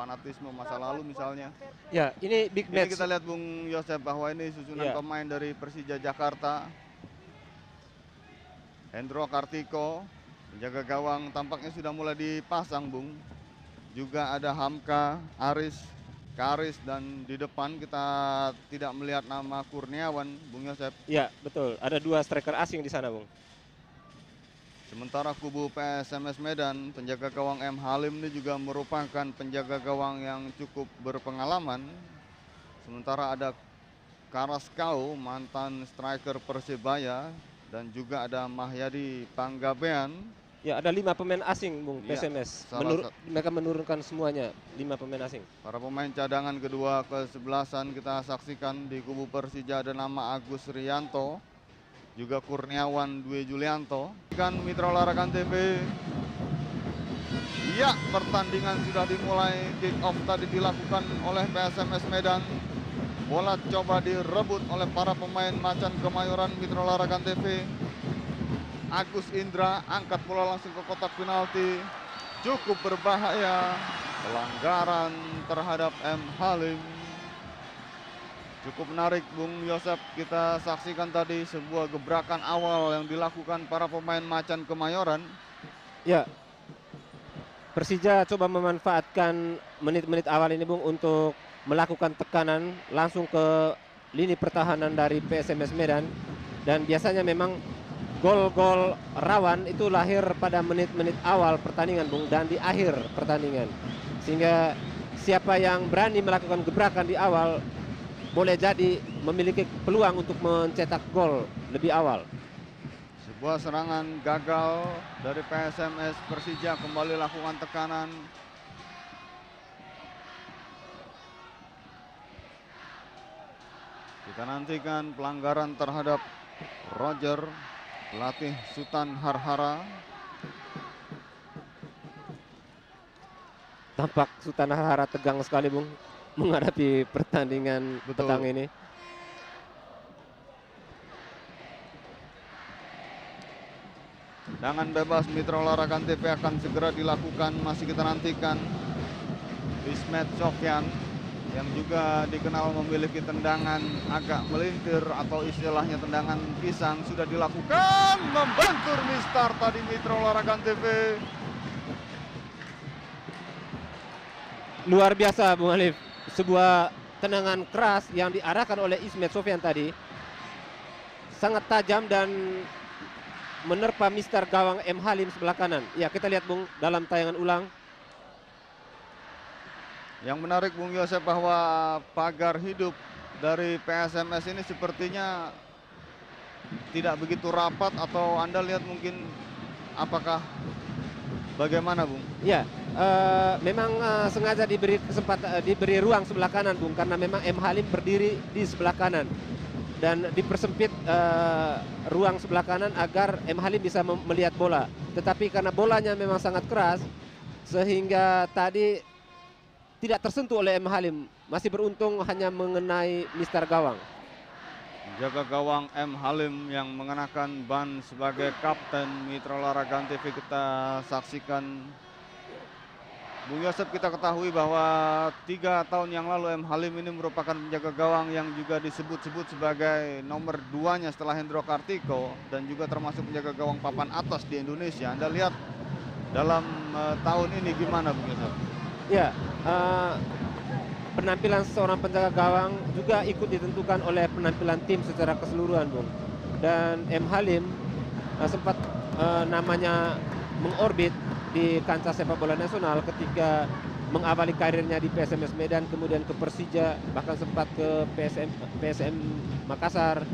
fanatisme masa lalu misalnya. Ya, ini big Ini match. kita lihat Bung Yosep bahwa ini susunan Ya. pemain dari Persija Jakarta. Hendro Kartiko, penjaga gawang tampaknya sudah mulai dipasang, Bung. Juga ada Hamka, Aris, Karis, dan di depan kita tidak melihat nama Kurniawan, Bung Yosep. Ya, betul. Ada 2 striker asing di sana, Bung. Sementara kubu PSMS Medan, penjaga gawang M. Halim ini juga merupakan penjaga gawang yang cukup berpengalaman. Sementara ada Karaskau, mantan striker Persebaya, dan juga ada Mahyadi Panggabean. Ya, ada 5 pemain asing, Bung, Ya, PSMS. salah Mereka menurunkan semuanya 5 pemain asing. Para pemain cadangan kedua ke-11 kita saksikan di kubu Persija ada nama Agus Rianto, juga Kurniawan Dwi Julianto. Kan Mitra Olahraga TV. Ya, pertandingan sudah dimulai. Kick off tadi dilakukan oleh PSMS Medan. Bola coba direbut oleh para pemain Macan Kemayoran Mitra Olahraga TV. Agus Indra angkat bola langsung ke kotak penalti. Cukup berbahaya. Pelanggaran terhadap M. Halim. Cukup menarik Bung Yosep, kita saksikan tadi sebuah gebrakan awal yang dilakukan para pemain Macan Kemayoran. Ya, Persija coba memanfaatkan menit-menit awal ini, Bung, untuk melakukan tekanan langsung ke lini pertahanan dari PSMS Medan. Dan biasanya memang gol-gol rawan itu lahir pada menit-menit awal pertandingan, Bung, dan di akhir pertandingan. Sehingga siapa yang berani melakukan gebrakan di awal boleh jadi memiliki peluang untuk mencetak gol lebih awal. Sebuah serangan gagal dari PSMS. Persija kembali lakukan tekanan. Kita nantikan pelanggaran terhadap Roger, pelatih Sultan Harhara. Tampak Sultan Harhara tegang sekali, Bung, menghadapi pertandingan petang ini. Tendangan bebas Mitra Olahraga TV akan segera dilakukan. Masih kita nantikan Ismet Sofyan yang juga dikenal memiliki tendangan agak melintir atau istilahnya tendangan pisang sudah dilakukan. Membentur mistar tadi Mitra Olahraga TV. Luar biasa, Bung Alif. Sebuah tendangan keras yang diarahkan oleh Ismet Sofyan tadi. Sangat tajam dan menerpa mister gawang M. Halim sebelah kanan. Ya, kita lihat, Bung, dalam tayangan ulang. Yang menarik Bung Yosep bahwa pagar hidup dari PSMS ini sepertinya tidak begitu rapat, atau Anda lihat mungkin apakah bagaimana, Bung? Ya, memang sengaja diberi diberi ruang sebelah kanan, Bung, karena memang M. Halim berdiri di sebelah kanan dan dipersempit ruang sebelah kanan agar M. Halim bisa melihat bola. Tetapi karena bolanya memang sangat keras sehingga tadi tidak tersentuh oleh M. Halim. Masih beruntung hanya mengenai mister gawang. Jaga gawang M. Halim yang mengenakan ban sebagai kapten Mitra Olahraga TV kita saksikan. Bung Yosep, kita ketahui bahwa 3 tahun yang lalu M. Halim ini merupakan penjaga gawang yang juga disebut-sebut sebagai nomor 2-nya setelah Hendro Kartiko, dan juga termasuk penjaga gawang papan atas di Indonesia. Anda lihat dalam tahun ini gimana, Bung Yosep? Ya, penampilan seorang penjaga gawang juga ikut ditentukan oleh penampilan tim secara keseluruhan, Bung. Dan M. Halim sempat namanya mengorbit di kancah sepak bola nasional ketika mengawali karirnya di PSMS Medan, kemudian ke Persija, bahkan sempat ke PSM Makassar.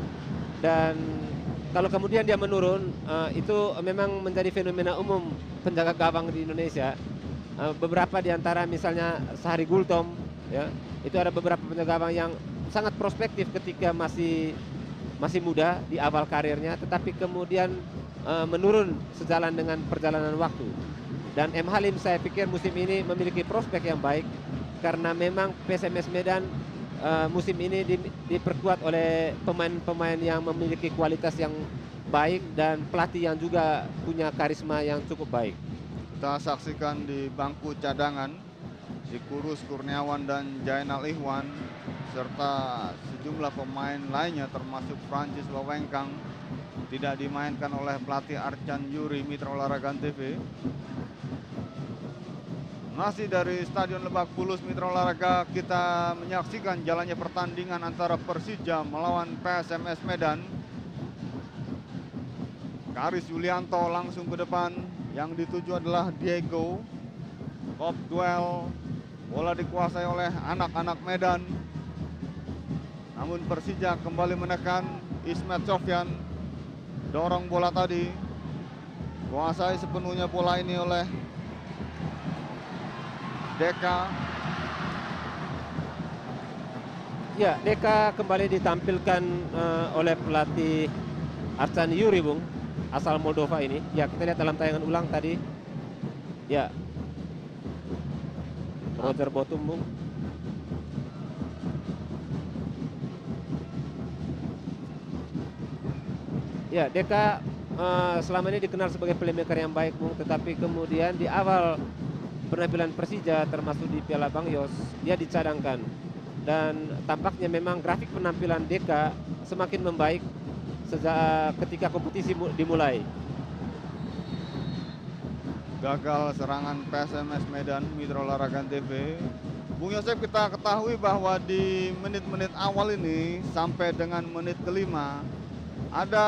Dan kalau kemudian dia menurun, itu memang menjadi fenomena umum penjaga gawang di Indonesia. Beberapa di antara misalnya Sahari Gultom, ya, itu ada beberapa penjaga gawang yang sangat prospektif ketika masih muda di awal karirnya, tetapi kemudian menurun sejalan dengan perjalanan waktu. Dan M. Halim saya pikir musim ini memiliki prospek yang baik karena memang PSMS Medan musim ini diperkuat oleh pemain-pemain yang memiliki kualitas yang baik dan pelatih yang juga punya karisma yang cukup baik. Kita saksikan di bangku cadangan Sikurus Kurniawan dan Jainal Ihwan serta sejumlah pemain lainnya termasuk Francis Wawengkang tidak dimainkan oleh pelatih Arcan Yuri Mitra Olahraga TV. Masih dari Stadion Lebak Bulus Mitra Olahraga, kita menyaksikan jalannya pertandingan antara Persija melawan PSMS Medan. Karis Yulianto langsung ke depan, yang dituju adalah Diego. Top duel, bola dikuasai oleh anak-anak Medan. Namun Persija kembali menekan. Ismet Sofyan dorong bola tadi, kuasai sepenuhnya bola ini oleh Deka. Ya, Deka kembali ditampilkan oleh pelatih Arcan Yuri, Bung, asal Moldova ini. Ya, kita lihat dalam tayangan ulang tadi. Ya, Roger Bottum, Bung. Ya, Deka selama ini dikenal sebagai playmaker yang baik, Bung, tetapi kemudian di awal penampilan Persija termasuk di Piala Bang Yos, dia dicadangkan. Dan tampaknya memang grafik penampilan Deka semakin membaik sejak ketika kompetisi dimulai. Gagal serangan PSMS Medan, Mitra Olahraga TV. Bung Yosef, kita ketahui bahwa di menit-menit awal ini sampai dengan menit kelima ada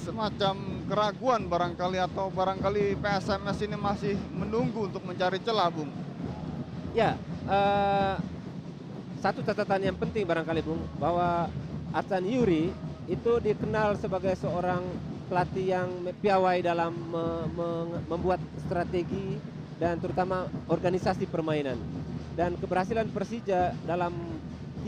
semacam keraguan barangkali, atau barangkali PSMS ini masih menunggu untuk mencari celah, Bung. Ya, satu catatan yang penting barangkali, Bung, bahwa Arcan Yuri itu dikenal sebagai seorang pelatih yang piawai dalam membuat strategi dan terutama organisasi permainan. Dan keberhasilan Persija dalam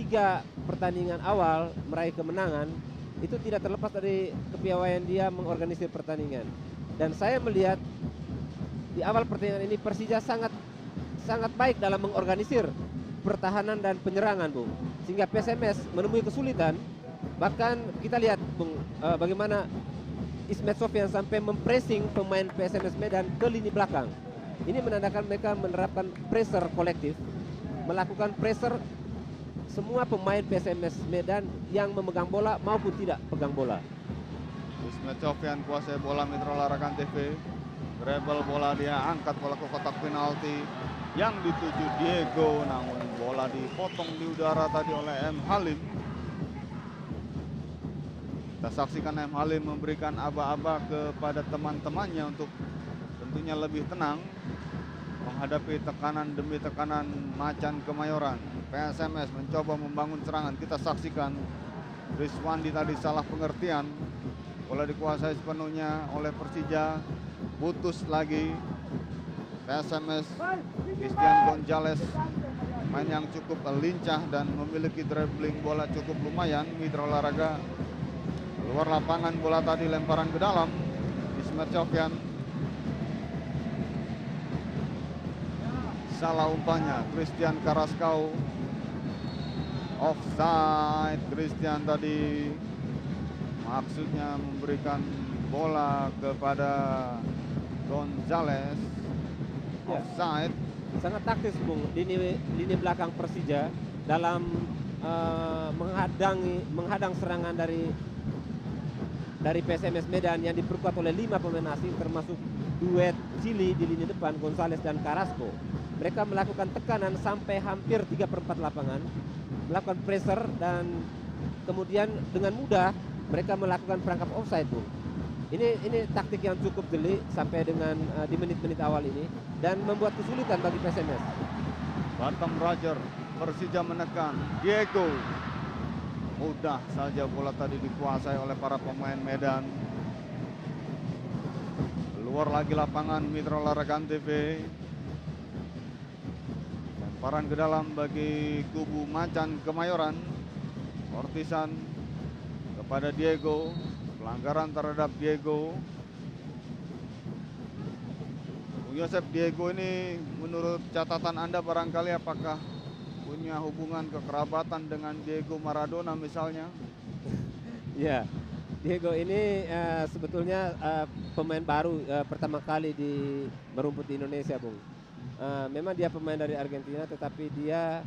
3 pertandingan awal meraih kemenangan itu tidak terlepas dari kepiawaian dia mengorganisir pertandingan. Dan saya melihat di awal pertandingan ini Persija sangat baik dalam mengorganisir pertahanan dan penyerangan, Bung. Sehingga PSMS menemui kesulitan. Bahkan kita lihat, Bung, bagaimana Ismet Sofyan sampai mempressing pemain PSMS Medan ke lini belakang. Ini menandakan mereka menerapkan pressure kolektif, melakukan pressure semua pemain PSMS Medan yang memegang bola maupun tidak pegang bola. Ismet Sofyan kuasai bola, Mitra Olahraga TV. Rebel bola, dia angkat bola ke kotak penalti yang dituju Diego, namun bola dipotong di udara tadi oleh M. Halim. Kita saksikan M. Halim memberikan aba-aba kepada teman-temannya untuk tentunya lebih tenang menghadapi tekanan demi tekanan Macan Kemayoran. PSMS mencoba membangun serangan. Kita saksikan Rizwandi tadi salah pengertian. Bola dikuasai sepenuhnya oleh Persija. Putus lagi. PSMS, Christian Gonzalez, main yang cukup lincah dan memiliki dribbling bola cukup lumayan. Mitra Olahraga luar lapangan, bola tadi lemparan ke dalam. Ismet Sofyan salah umpannya. Christian Carrasco offside. Christian tadi maksudnya memberikan bola kepada Gonzalez. Offside. Sangat taktis, Bung, lini belakang Persija dalam menghadang serangan dari PSMS Medan yang diperkuat oleh 5 pemain asing termasuk duet Chili di lini depan, Gonzalez dan Carrasco. Mereka melakukan tekanan sampai hampir 3/4 lapangan, melakukan pressure, dan kemudian dengan mudah mereka melakukan perangkap offside, Bung. Ini taktik yang cukup jeli sampai dengan di menit-menit awal ini dan membuat kesulitan bagi PSMS. Batam Roger, Persija menekan Diego. Mudah saja bola tadi dikuasai oleh para pemain Medan. Keluar lagi lapangan, Mitra Olahraga TV. Lemparan ke dalam bagi kubu Macan Kemayoran. Ortisan kepada Diego. Pelanggaran terhadap Diego. Bung Yosef, Diego ini menurut catatan Anda barangkali apakah punya hubungan kekerabatan dengan Diego Maradona misalnya? Ya, Diego ini sebetulnya pemain baru pertama kali merumput di Indonesia, Bung. memang dia pemain dari Argentina, tetapi dia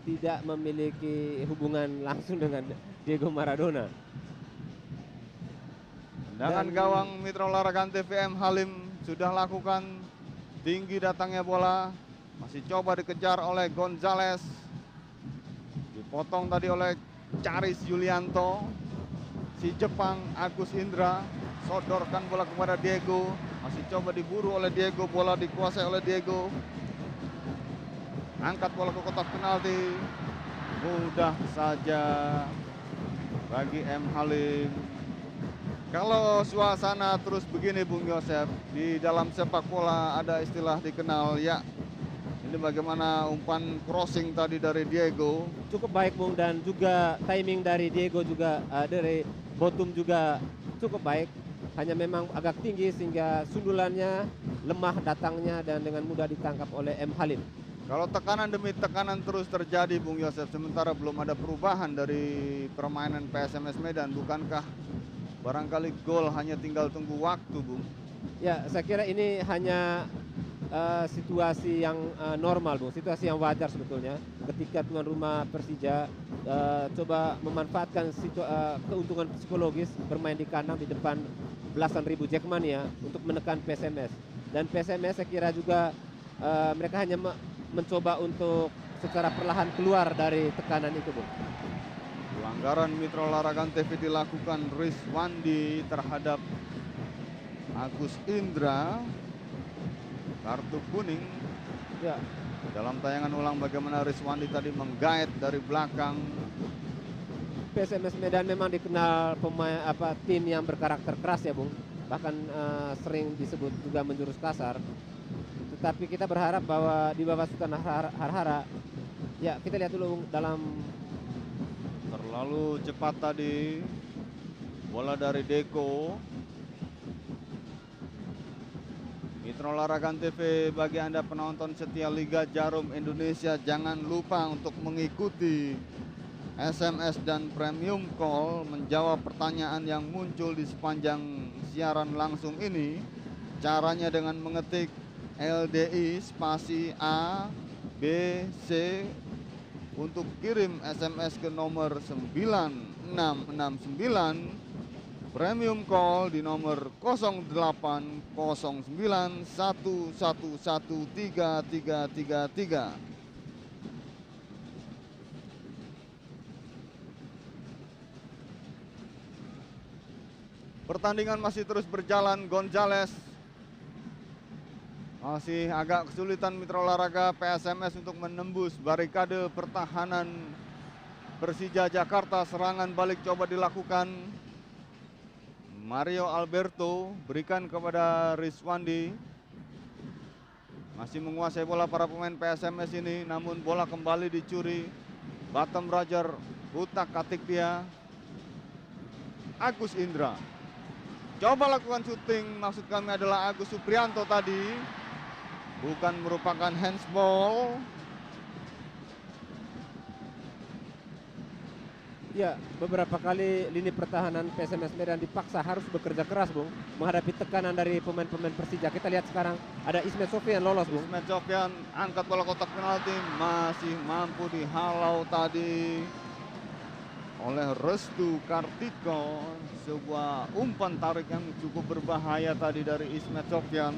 tidak memiliki hubungan langsung dengan Diego Maradona. Tendangan gawang Mitra Olahraga Antv M Halim sudah lakukan, tinggi datangnya bola, masih coba dikejar oleh Gonzales, dipotong tadi oleh Charis Yulianto. Si Jepang Agus Indra sodorkan bola kepada Diego, masih coba diburu oleh Diego, bola dikuasai oleh Diego, angkat bola ke kotak penalti, mudah saja bagi M Halim. Kalau suasana terus begini Bung Yosef, di dalam sepak bola ada istilah dikenal ya. Ini bagaimana umpan crossing tadi dari Diego. Cukup baik Bung, dan juga timing dari Diego juga dari Botum juga cukup baik. Hanya memang agak tinggi sehingga sundulannya lemah datangnya dan dengan mudah ditangkap oleh M Halim. Kalau tekanan demi tekanan terus terjadi Bung Yosef, sementara belum ada perubahan dari permainan PSMS Medan, bukankah barangkali gol hanya tinggal tunggu waktu, Bung? Ya, saya kira ini hanya situasi yang normal, Bung. Situasi yang wajar sebetulnya. Ketika tuan rumah Persija coba memanfaatkan keuntungan psikologis bermain di kandang di depan belasan ribu Jackmania untuk menekan PSMS. Dan PSMS saya kira juga mereka hanya mencoba untuk secara perlahan keluar dari tekanan itu, Bung. Pelanggaran Mitra Olahraga TV dilakukan Rizwandi terhadap Agus Indra, kartu kuning. Ya, Dalam tayangan ulang bagaimana Rizwandi tadi menggait dari belakang. PSMS Medan memang dikenal tim yang berkarakter keras ya, Bung. Bahkan sering disebut juga menjurus kasar. Tetapi kita berharap bahwa di bawah Sultan Harhara, ya kita lihat dulu Bung, dalam Terlalu cepat tadi bola dari Deko. Mitra Olahraga TV, bagi Anda penonton setia Liga Jarum Indonesia, jangan lupa untuk mengikuti SMS dan Premium Call menjawab pertanyaan yang muncul di sepanjang siaran langsung ini. Caranya dengan mengetik LDI spasi A B C untuk kirim SMS ke nomor 9669, Premium Call di nomor 0809111333. Pertandingan masih terus berjalan. Gonzales masih agak kesulitan Mitra Olahraga PSMS untuk menembus barikade pertahanan Persija Jakarta. Serangan balik coba dilakukan. Mario Alberto berikan kepada Rizwandi. Masih menguasai bola para pemain PSMS ini, namun bola kembali dicuri. Bottom Roger, Utak Katik dia. Agus Indra coba lakukan syuting, maksud kami adalah Agus Suprianto tadi. Bukan merupakan handsball. Ya, beberapa kali lini pertahanan PSMS Medan dipaksa harus bekerja keras, Bung, menghadapi tekanan dari pemain-pemain Persija. Kita lihat sekarang ada Ismet Sofyan lolos, Bung. Ismet Sofyan angkat bola kotak penalti, masih mampu dihalau tadi oleh Restu Kartiko. Sebuah umpan tarik yang cukup berbahaya tadi dari Ismet Sofyan.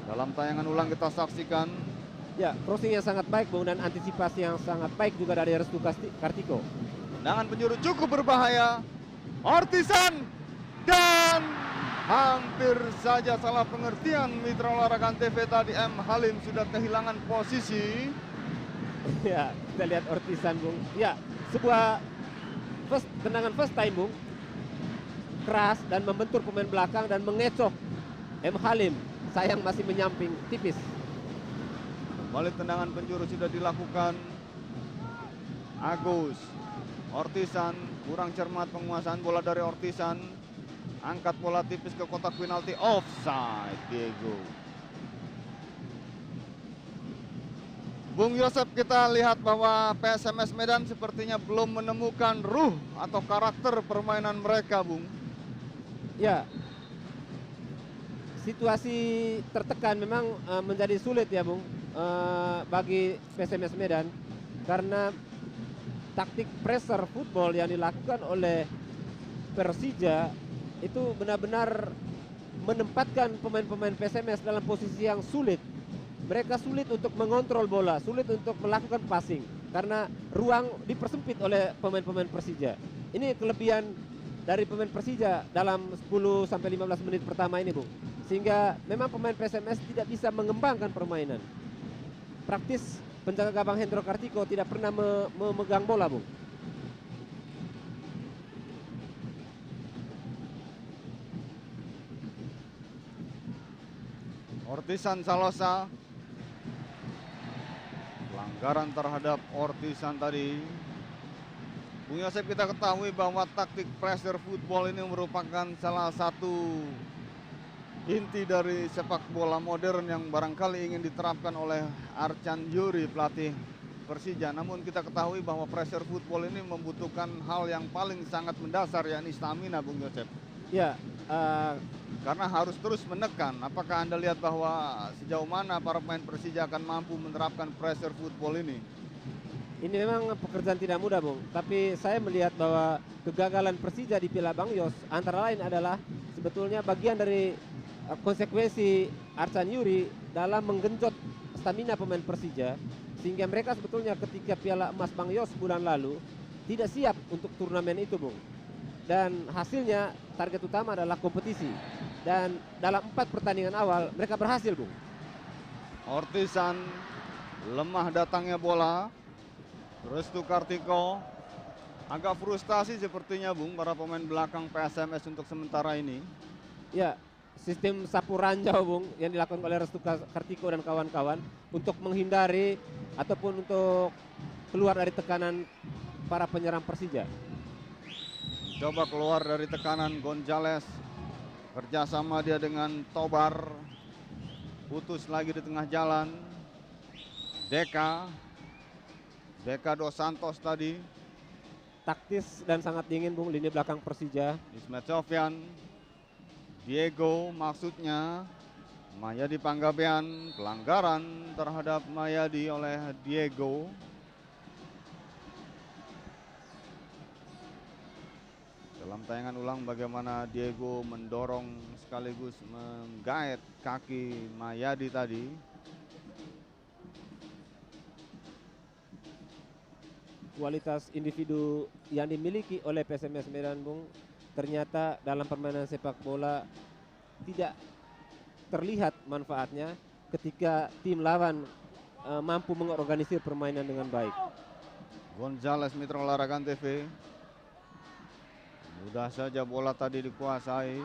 Dalam tayangan ulang kita saksikan. Ya, crossing yang sangat baik, Bung, dan antisipasi yang sangat baik juga dari Restu Kartiko. Tendangan penjuru cukup berbahaya. Ortisan dan hampir saja salah pengertian Mitra Olahraga TV tadi. M Halim sudah kehilangan posisi. Ya, kita lihat Ortisan, Bung. Ya, sebuah tendangan first time, Bung. Keras dan membentur pemain belakang dan mengecoh M Halim. Sayang masih menyamping tipis. Balik tendangan penjuru sudah dilakukan. Agus Ortisan kurang cermat penguasaan bola dari Ortisan. Angkat bola tipis ke kotak penalti, offside Diego. Bung Yosef, kita lihat bahwa PSMS Medan sepertinya belum menemukan ruh atau karakter permainan mereka, Bung. Ya, situasi tertekan memang menjadi sulit ya Bung bagi PSMS Medan, karena taktik pressure football yang dilakukan oleh Persija itu benar-benar menempatkan pemain-pemain PSMS dalam posisi yang sulit. Mereka sulit untuk mengontrol bola, sulit untuk melakukan passing karena ruang dipersempit oleh pemain-pemain Persija. Ini kelebihan dari pemain Persija dalam 10 sampai 15 menit pertama ini, Bung. Sehingga memang pemain PSMS tidak bisa mengembangkan permainan. Praktis penjaga gawang Hendro Kartiko tidak pernah memegang bola, Bung. Ortisan Salosa, pelanggaran terhadap Ortisan tadi. Bung Yosep, kita ketahui bahwa taktik pressure football ini merupakan salah satu inti dari sepak bola modern yang barangkali ingin diterapkan oleh Arcan Yuri, pelatih Persija. Namun kita ketahui bahwa pressure football ini membutuhkan hal yang paling sangat mendasar, yakni stamina, Bung Yosep. Ya, karena harus terus menekan. Apakah Anda lihat bahwa sejauh mana para pemain Persija akan mampu menerapkan pressure football ini? ini memang pekerjaan tidak mudah, Bung. Tapi saya melihat bahwa kegagalan Persija di Piala Bang Yos antara lain adalah sebetulnya bagian dari konsekuensi Arcan Yuri dalam menggenjot stamina pemain Persija, sehingga mereka sebetulnya ketika Piala Emas Bang Yos bulan lalu tidak siap untuk turnamen itu, Bung. Dan hasilnya target utama adalah kompetisi. Dan dalam 4 pertandingan awal mereka berhasil, Bung. Ortisan, lemah datangnya bola. Restu Kartiko agak frustasi sepertinya, Bung, para pemain belakang PSMS untuk sementara ini. Ya, sistem sapu ranjau, Bung, yang dilakukan oleh Restu Kartiko dan kawan-kawan untuk menghindari ataupun untuk keluar dari tekanan para penyerang Persija. Coba keluar dari tekanan Gonzales, kerjasama dia dengan Tobar, putus lagi di tengah jalan. Deka Dos Santos tadi. Taktis dan sangat dingin, Bung, lini belakang Persija. Ismet Sofyan, Diego maksudnya, Mayadi Panggabean, pelanggaran terhadap Mayadi oleh Diego. Dalam tayangan ulang bagaimana Diego mendorong sekaligus menggait kaki Mayadi tadi. Kualitas individu yang dimiliki oleh PSMS Medan, Bung, ternyata dalam permainan sepak bola tidak terlihat manfaatnya ketika tim lawan mampu mengorganisir permainan dengan baik. Gonzales, Mitra Olahraga TV. Mudah saja bola tadi dikuasai.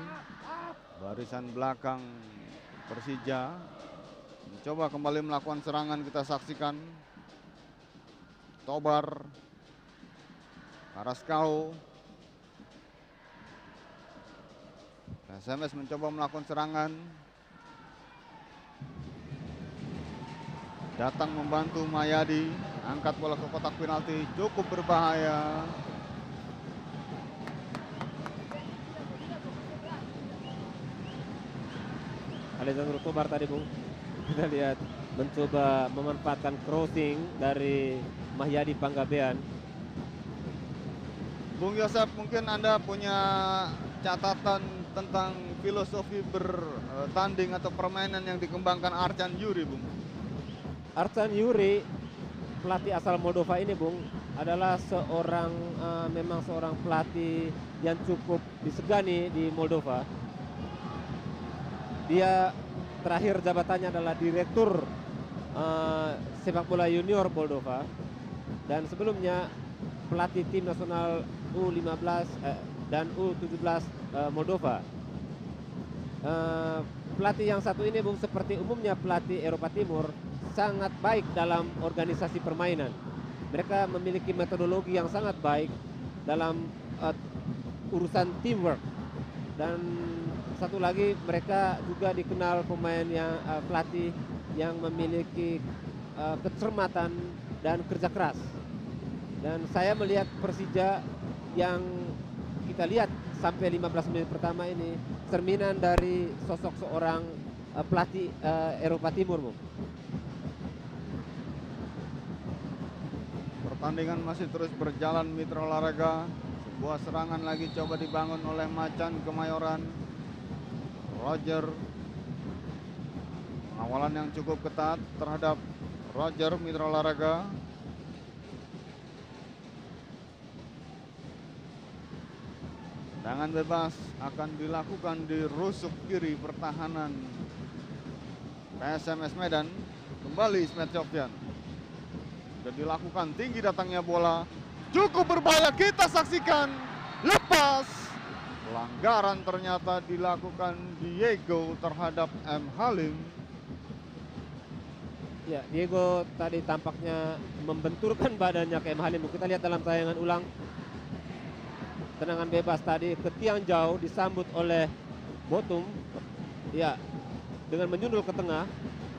Barisan belakang Persija mencoba kembali melakukan serangan, kita saksikan. Tobar, Karaskau. PSMS mencoba melakukan serangan. Datang membantu Mayadi, angkat bola ke kotak penalti, cukup berbahaya. Alessandro Tobar tadi, Bung, kita lihat mencoba memanfaatkan crossing dari Mahyadi Panggabean. Bung Yosep, mungkin Anda punya catatan tentang filosofi bertanding atau permainan yang dikembangkan Arcan Yuri, Bung? Arcan Yuri, pelatih asal Moldova ini, Bung, adalah memang seorang pelatih yang cukup disegani di Moldova. Dia terakhir jabatannya adalah direktur sepak bola junior Moldova, dan sebelumnya pelatih tim nasional U15 dan U17 Moldova. Pelatih yang satu ini, Bung, seperti umumnya pelatih Eropa Timur, sangat baik dalam organisasi permainan. Mereka memiliki metodologi yang sangat baik dalam urusan teamwork. Dan satu lagi, mereka juga dikenal pemain yang pelatih yang memiliki kecermatan dan kerja keras. Dan saya melihat Persija yang kita lihat sampai 15 menit pertama ini cerminan dari sosok seorang pelatih Eropa Timur, Bung. Pertandingan masih terus berjalan Mitra Olahraga. Sebuah serangan lagi coba dibangun oleh Macan Kemayoran. Roger, pengawalan yang cukup ketat terhadap Roger Mitra Olahraga. Tendangan bebas akan dilakukan di rusuk kiri pertahanan PSMS Medan. Kembali Ismet Sofyan. Sudah dilakukan, tinggi datangnya bola, cukup berbahaya, kita saksikan, lepas. Pelanggaran ternyata dilakukan Diego terhadap M. Halim. Ya, Diego tadi tampaknya membenturkan badannya ke M. Halim. Kita lihat dalam tayangan ulang. Tendangan bebas tadi ke tiang jauh disambut oleh Botum. Ya, dengan menyundul ke tengah.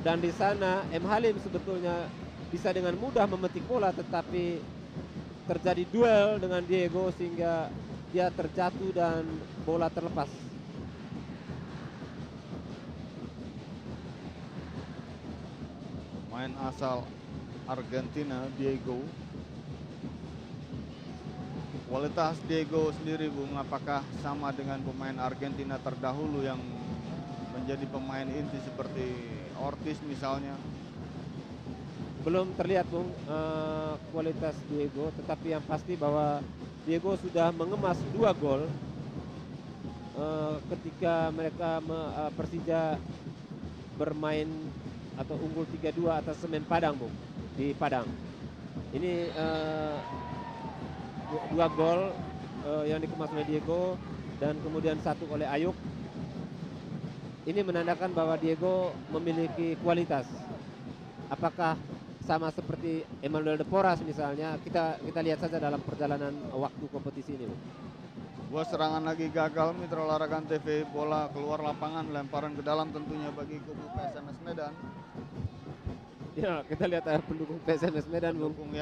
Dan di sana M. Halim sebetulnya bisa dengan mudah memetik bola, tetapi terjadi duel dengan Diego sehingga dia terjatuh dan bola terlepas. Main asal Argentina Diego. Kualitas Diego sendiri, Bung, apakah sama dengan pemain Argentina terdahulu yang menjadi pemain inti seperti Ortiz misalnya? Belum terlihat, Bung, kualitas Diego, tetapi yang pasti bahwa Diego sudah mengemas 2 gol ketika mereka Persija bermain atau unggul 3-2 atas Semen Padang, Bung, di Padang. Ini 2 gol yang dikemas oleh Diego dan kemudian 1 oleh Ayuk. Ini menandakan bahwa Diego memiliki kualitas. Apakah sama seperti Emmanuel De Porras misalnya, kita lihat saja dalam perjalanan waktu kompetisi ini. Buah serangan lagi gagal Mitra Olahraga TV, bola keluar lapangan, lemparan ke dalam tentunya bagi kubu PSMS Medan. Ya, kita lihat pendukung PSMS Medan, Bung. Pendukung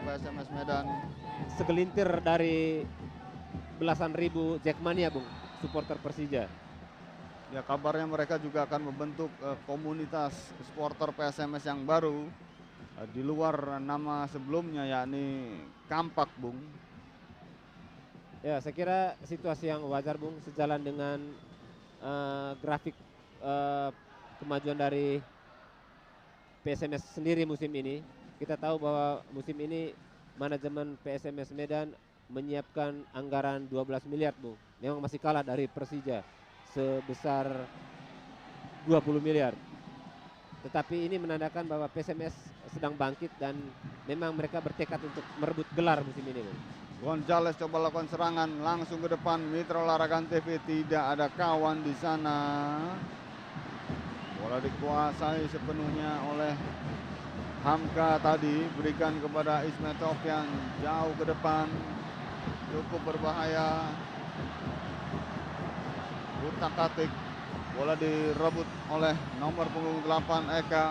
PSMS Medan. Segelintir dari belasan ribu Jackmania, Bung, supporter Persija. Ya, kabarnya mereka juga akan membentuk komunitas supporter PSMS yang baru di luar nama sebelumnya, yakni Kampak, Bung. Ya, saya kira situasi yang wajar, Bung, sejalan dengan grafik kemajuan dari PSMS sendiri musim ini. Kita tahu bahwa musim ini manajemen PSMS Medan menyiapkan anggaran 12 miliar, Bung. Memang masih kalah dari Persija sebesar 20 miliar. Tetapi ini menandakan bahwa PSMS sedang bangkit dan memang mereka bertekad untuk merebut gelar musim ini, Bung. Gonzales coba lakukan serangan langsung ke depan. Mitra Olahraga TV, tidak ada kawan di sana. Bola dikuasai sepenuhnya oleh Hamka tadi, berikan kepada Ismet Sofyan, jauh ke depan, cukup berbahaya. Utak atik, bola direbut oleh nomor punggung 8 Eka.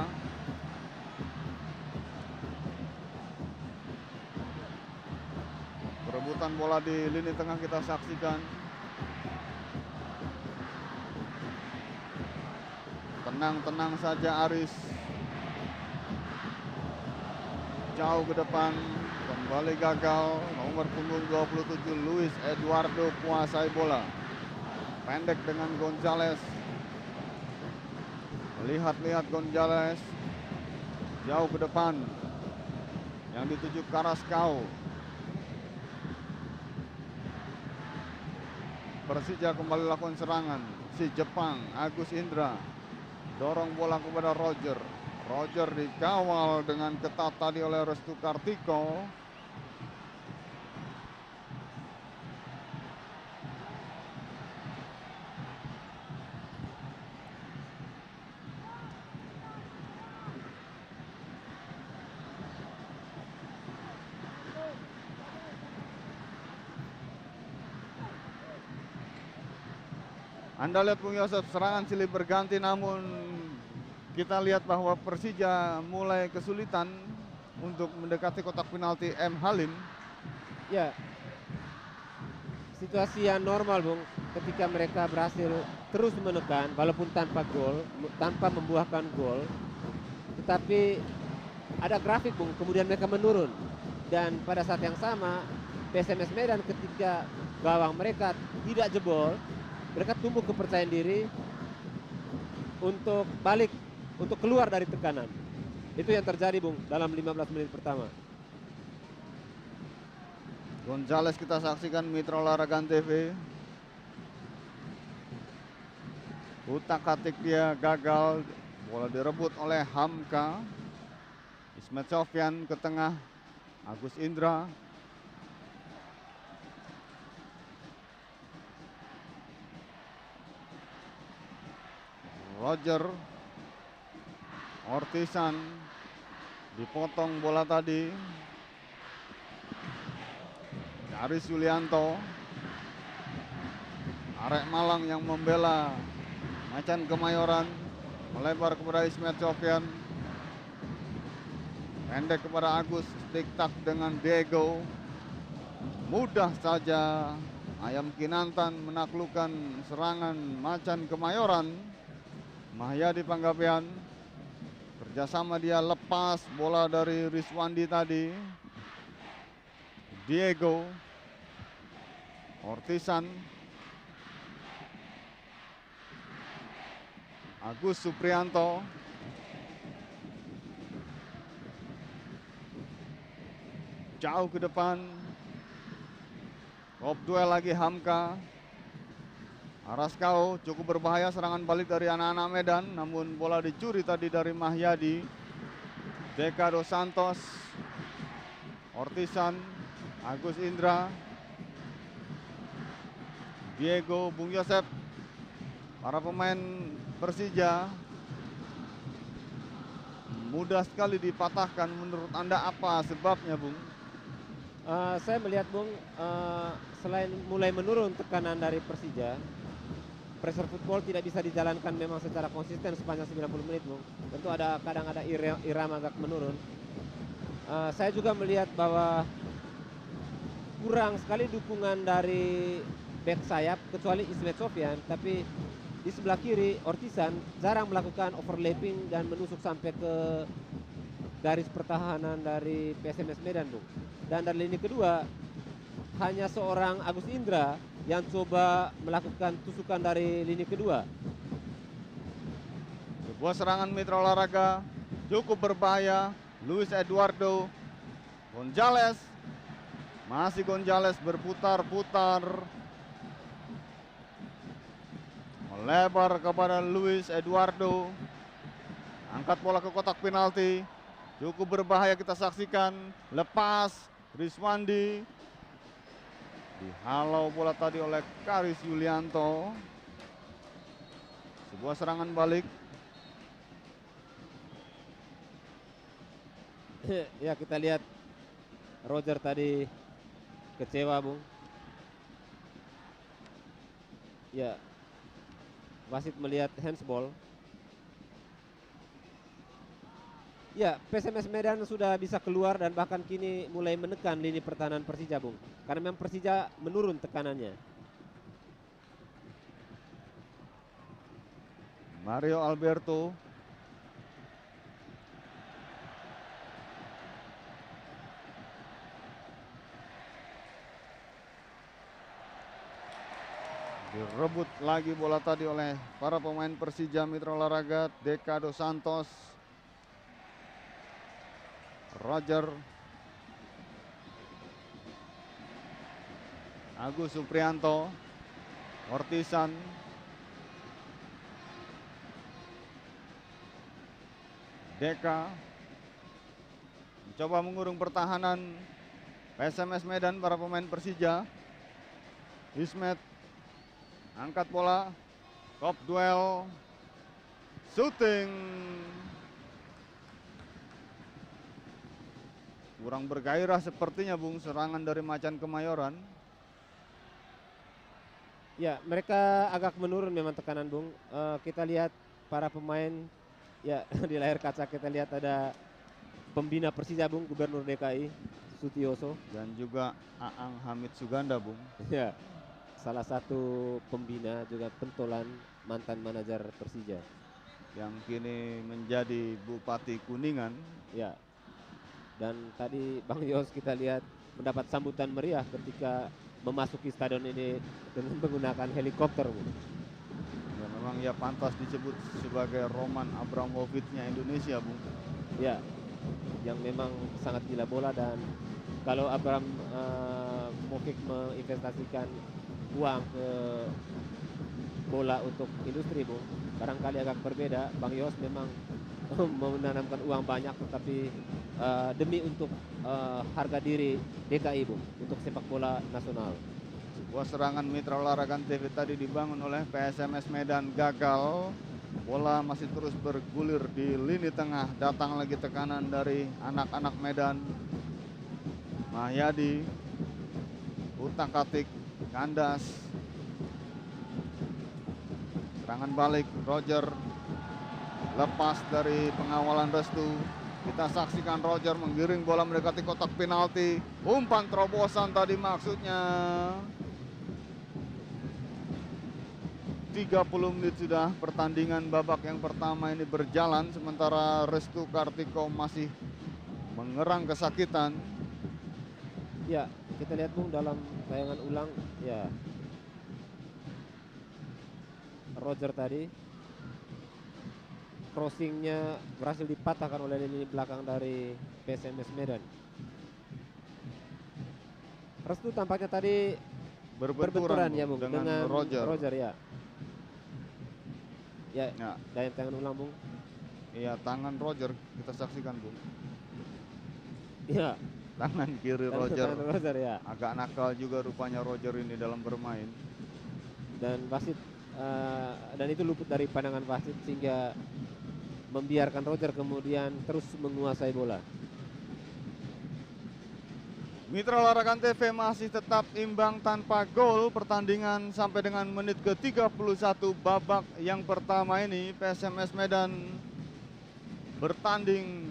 Perebutan bola di lini tengah kita saksikan. Tenang-tenang saja Aris. Jauh ke depan, kembali gagal. Nomor punggung 27 Luis Eduardo kuasai bola. Pendek dengan Gonzales. Lihat-lihat Gonzales. Jauh ke depan. Yang dituju Karaskau. Persija kembali lakukan serangan. Si Jepang, Agus Indra. Dorong bola kepada Roger. Roger dikawal dengan ketat tadi oleh Restu Kartiko. Anda lihat Bung Yosef, serangan silih berganti, namun kita lihat bahwa Persija mulai kesulitan untuk mendekati kotak penalti M. Halim. Ya, situasi yang normal, Bung. ketika mereka berhasil terus menekan walaupun tanpa gol, tanpa membuahkan gol, tetapi ada grafik Bung, kemudian mereka menurun. Dan pada saat yang sama PSMS Medan ketika gawang mereka tidak jebol, mereka tumbuh kepercayaan diri untuk balik, untuk keluar dari tekanan. Itu yang terjadi Bung dalam 15 menit pertama. Gonzales kita saksikan Mitra Olahraga TV. Utak-atik dia gagal, bola direbut oleh Hamka. Ismet Sofyan ke tengah, Agus Indra. Roger Ortisan dipotong bola tadi. Aris Yulianto, Arek Malang yang membela Macan Kemayoran, melebar kepada Ismet Sofyan, pendek kepada Agus, tik-tak dengan Diego. Mudah saja Ayam Kinantan menaklukkan serangan Macan Kemayoran. Mahyadi Panggabean, kerjasama dia lepas bola dari Rizwandi tadi. Diego, Ortisan, Agus Suprianto, jauh ke depan, top duel lagi Hamka. Araskau cukup berbahaya, serangan balik dari anak-anak Medan, namun bola dicuri tadi dari Mahyadi. Deka Dos Santos, Ortisan, Agus Indra, Diego, Bung Yosep. Para pemain Persija mudah sekali dipatahkan. Menurut Anda apa sebabnya, Bung? Saya melihat Bung, selain mulai menurun tekanan dari Persija, pressure football tidak bisa dijalankan memang secara konsisten sepanjang 90 menit Bung. Tentu kadang ada irama agak menurun. Saya juga melihat bahwa kurang sekali dukungan dari back sayap kecuali Ismet Sofyan, tapi di sebelah kiri Ortisan jarang melakukan overlapping dan menusuk sampai ke garis pertahanan dari PSMS Medan Bung. Dan dari lini kedua hanya seorang Agus Indra yang coba melakukan tusukan dari lini kedua. Sebuah serangan Mitra Olahraga cukup berbahaya. Luis Eduardo Gonzales, masih Gonzales berputar-putar, melebar kepada Luis Eduardo, angkat bola ke kotak penalti, cukup berbahaya kita saksikan. Lepas Rizwandi, dihalau bola tadi oleh Karis Yulianto. Sebuah serangan balik. Ya, kita lihat Roger tadi kecewa Bung. Ya, wasit melihat handsball. Ya, PSMS Medan sudah bisa keluar dan bahkan kini mulai menekan lini pertahanan Persija Bung. Karena memang Persija menurun tekanannya. Mario Alberto, direbut lagi bola tadi oleh para pemain Persija Mitra Olahraga. Deka Dos Santos, Roger, Agus Suprianto, Ortisan, Deka mencoba mengurung pertahanan PSMS Medan, para pemain Persija. Ismet angkat bola, top duel, shooting. Kurang bergairah sepertinya Bung serangan dari Macan Kemayoran. Ya, mereka agak menurun memang tekanan Bung. Kita lihat para pemain, ya di layar kaca kita lihat ada pembina Persija Bung, Gubernur DKI Sutioso. Dan juga Aang Hamid Suganda Bung. Ya, salah satu pembina juga pentolan mantan manajer Persija. yang kini menjadi Bupati Kuningan. Ya. Dan tadi Bang Yos kita lihat mendapat sambutan meriah ketika memasuki stadion ini dengan menggunakan helikopter, Bu. Ya, memang ia pantas disebut sebagai Roman Abramovich-nya Indonesia, Bung. Ya, yang memang sangat gila bola, dan kalau Abramovich menginvestasikan uang ke bola untuk industri, Bung, barangkali agak berbeda. Bang Yos memang menanamkan uang banyak, tetapi demi untuk harga diri DKI, Bung, untuk sepak bola nasional. Sebuah serangan Mitra Olahraga TV tadi dibangun oleh PSMS Medan gagal. Bola masih terus bergulir di lini tengah. Datang lagi tekanan dari anak-anak Medan. Mahyadi, utak-atik, kandas. Serangan balik Roger, lepas dari pengawalan Restu. Kita saksikan Roger menggiring bola mendekati kotak penalti. Umpan terobosan tadi maksudnya. 30 menit sudah pertandingan babak yang pertama ini berjalan, sementara Restu Kartiko masih mengerang kesakitan. Ya, kita lihat, Bung, dalam tayangan ulang, ya, Roger tadi crossingnya berhasil dipatahkan oleh lini belakang dari PSMS Medan. Restu tampaknya tadi berbenturan ya, Bung, dengan Roger ya. Ya, Ya, dari tangan ulang, Bung. iya, tangan Roger kita saksikan, Bung. Ya, Tangan kiri tangan Roger. Roger ya. Agak nakal juga rupanya Roger ini dalam bermain. Dan wasit dan itu luput dari pandangan wasit sehingga membiarkan Roger kemudian terus menguasai bola. Mitra Olahraga TV masih tetap imbang tanpa gol. Pertandingan sampai dengan menit ke-31 babak yang pertama ini PSMS Medan bertanding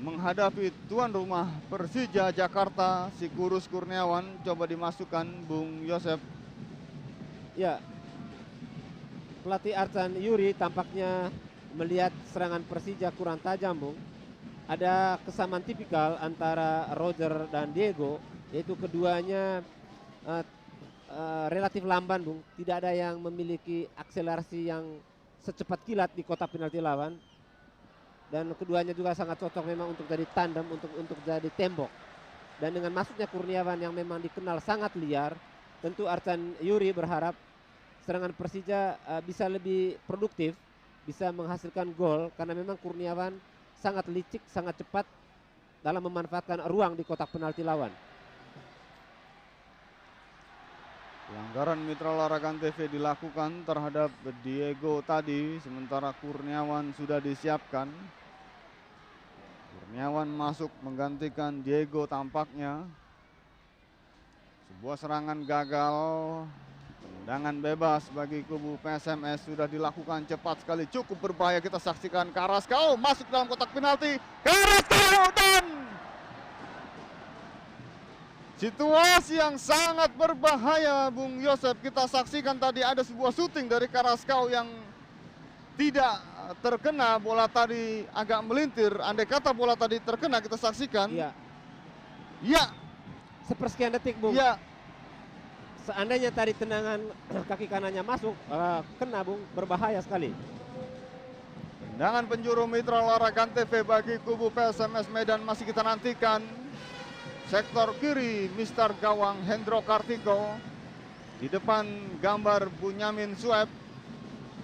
menghadapi tuan rumah Persija Jakarta. Si Kurus Kurniawan coba dimasukkan, Bung Yosep. Ya, pelatih Arcan Yuri tampaknya melihat serangan Persija kurang tajam, Bung. Ada kesamaan tipikal antara Roger dan Diego, yaitu keduanya relatif lamban, Bung. Tidak ada yang memiliki akselerasi yang secepat kilat di kotak penalti lawan. Dan keduanya juga sangat cocok memang untuk jadi tandem, untuk jadi tembok. Dan dengan masuknya Kurniawan yang memang dikenal sangat liar, tentu Arcan Yuri berharap serangan Persija bisa lebih produktif, bisa menghasilkan gol, karena memang Kurniawan sangat licik, sangat cepat dalam memanfaatkan ruang di kotak penalti lawan. Pelanggaran Mitra Olahraga TV dilakukan terhadap Diego tadi, sementara Kurniawan sudah disiapkan. Kurniawan masuk menggantikan Diego tampaknya. Sebuah serangan gagal. Tendangan bebas bagi kubu PSMS sudah dilakukan cepat sekali, cukup berbahaya. Kita saksikan Carrasco masuk dalam kotak penalti. Carrasco, dan situasi yang sangat berbahaya, Bung Yosep. Kita saksikan tadi ada sebuah syuting dari Carrasco yang tidak terkena. Bola tadi agak melintir. Andai kata bola tadi terkena, kita saksikan. Iya. Ya. Sepersekian detik, Bung. Ya. Seandainya tadi tendangan kaki kanannya masuk, kena, Bung, berbahaya sekali. Tendangan penjuru Mitra Olahraga TV bagi kubu PSMS Medan masih kita nantikan. Sektor kiri Mister Gawang Hendro Kartiko. Di depan gambar Bunyamin Sueb.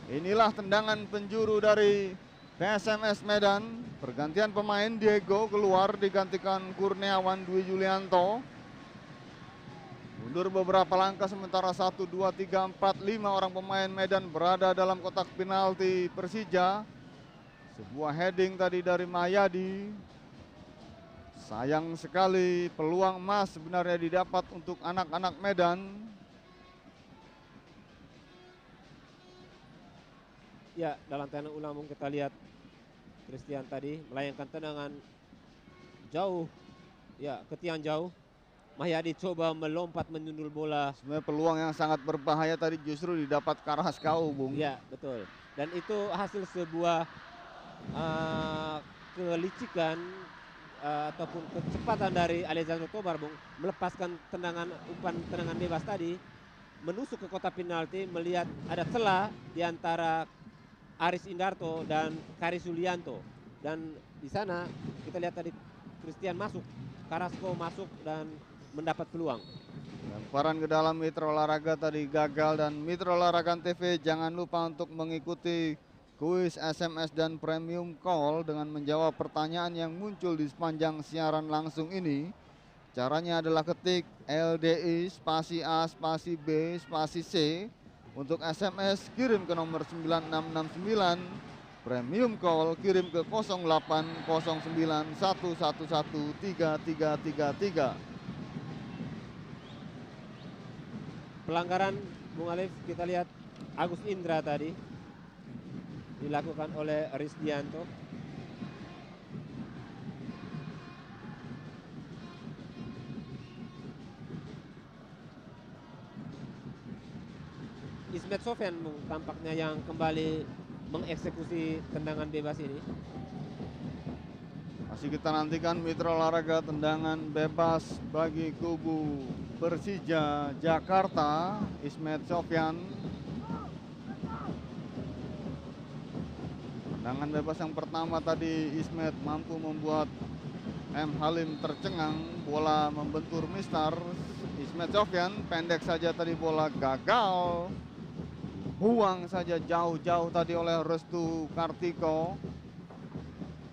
Inilah tendangan penjuru dari PSMS Medan. Pergantian pemain, Diego keluar digantikan Kurniawan Dwi Julianto. Mundur beberapa langkah, sementara 1, 2, 3, 4, 5 orang pemain Medan berada dalam kotak penalti Persija. Sebuah heading tadi dari Mahyadi. Sayang sekali peluang emas sebenarnya didapat untuk anak-anak Medan. Ya, dalam tayangan ulang kita lihat Christian tadi melayangkan tendangan jauh, ya, ke tiang jauh. Mahyadi coba melompat menyundul bola. Sebenarnya peluang yang sangat berbahaya tadi justru didapat Carrasco, Bung. Ya, betul. Dan itu hasil sebuah kelicikan ataupun kecepatan dari Alejandro Tobar, Bung, melepaskan umpan tendangan bebas tadi, menusuk ke kotak penalti, melihat ada celah di antara Aris Indarto dan Karis Yulianto. Dan di sana kita lihat tadi Christian masuk, Carrasco masuk dan mendapat peluang. Lemparan ke dalam Mitra Olahraga tadi gagal, dan Mitra Olahraga TV jangan lupa untuk mengikuti kuis SMS dan premium call dengan menjawab pertanyaan yang muncul di sepanjang siaran langsung ini. Caranya adalah ketik LDI spasi A spasi B spasi C. Untuk SMS kirim ke nomor 9669. Premium call kirim ke 0809111333. Pelanggaran, Bung Alif, kita lihat Agus Indra tadi dilakukan oleh Risdianto. Ismet Sofyan, Bung, tampaknya yang kembali mengeksekusi tendangan bebas ini. Masih kita nantikan Mitra Olahraga tendangan bebas bagi kubu Persija Jakarta. Ismet Sofyan. Tendangan bebas yang pertama tadi Ismet mampu membuat M. Halim tercengang. Bola membentur Mister Ismet Sofyan. Pendek saja tadi bola, gagal. Buang saja jauh-jauh tadi oleh Restu Kartiko.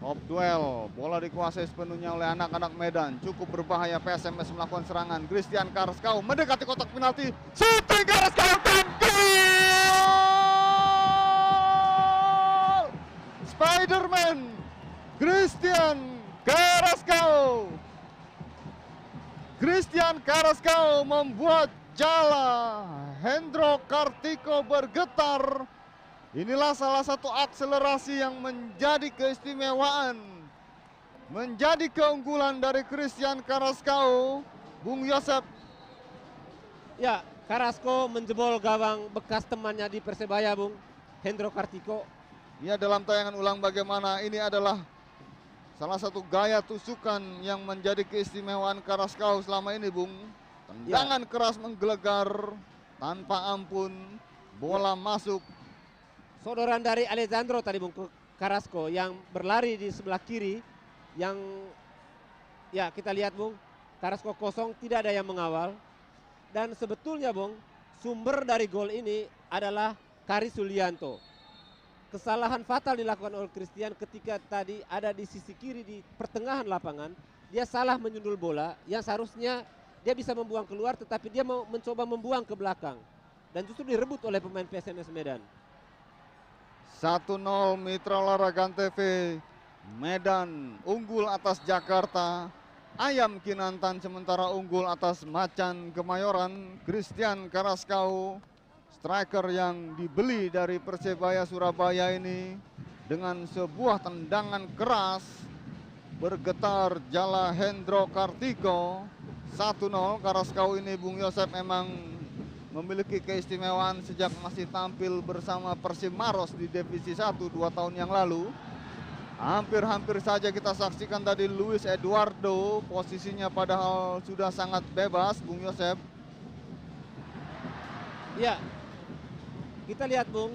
Top duel, bola dikuasai sepenuhnya oleh anak-anak Medan. Cukup berbahaya, PSMS melakukan serangan. Christian Carrasco mendekati kotak penalti. Shooting Carrasco dan gol! Spiderman Christian Carrasco. Christian Carrasco membuat jala Hendro Kartiko bergetar. Inilah salah satu akselerasi yang menjadi keistimewaan, menjadi keunggulan dari Christian Carrasco, Bung Yosep. Ya, Carrasco menjebol gawang bekas temannya di Persebaya, Bung, Hendro Kartiko. Ya, dalam tayangan ulang bagaimana ini adalah salah satu gaya tusukan yang menjadi keistimewaan Carrasco selama ini, Bung. Tendangan keras menggelegar tanpa ampun, bola masuk. Sodoran dari Alejandro tadi, Bung, ke Carrasco yang berlari di sebelah kiri, yang ya kita lihat, Bung, Carrasco kosong, tidak ada yang mengawal. Dan sebetulnya, Bung, sumber dari gol ini adalah Karis Yulianto. Kesalahan fatal dilakukan oleh Christian ketika tadi ada di sisi kiri di pertengahan lapangan. Dia salah menyundul bola yang seharusnya dia bisa membuang keluar, tetapi dia mau mencoba membuang ke belakang. Dan justru direbut oleh pemain PSMS Medan. 1-0 Mitra Olahraga TV. Medan unggul atas Jakarta. Ayam Kinantan sementara unggul atas Macan Kemayoran. Christian Carrasco, striker yang dibeli dari Persebaya Surabaya ini, dengan sebuah tendangan keras bergetar jala Hendro Kartiko. 1-0. Carrasco ini, Bung Yosep, memang memiliki keistimewaan sejak masih tampil bersama Persib Maros di Divisi 1 2 tahun yang lalu. Hampir-hampir saja kita saksikan tadi Luis Eduardo, posisinya padahal sudah sangat bebas, Bung Yosep. Ya, kita lihat, Bung,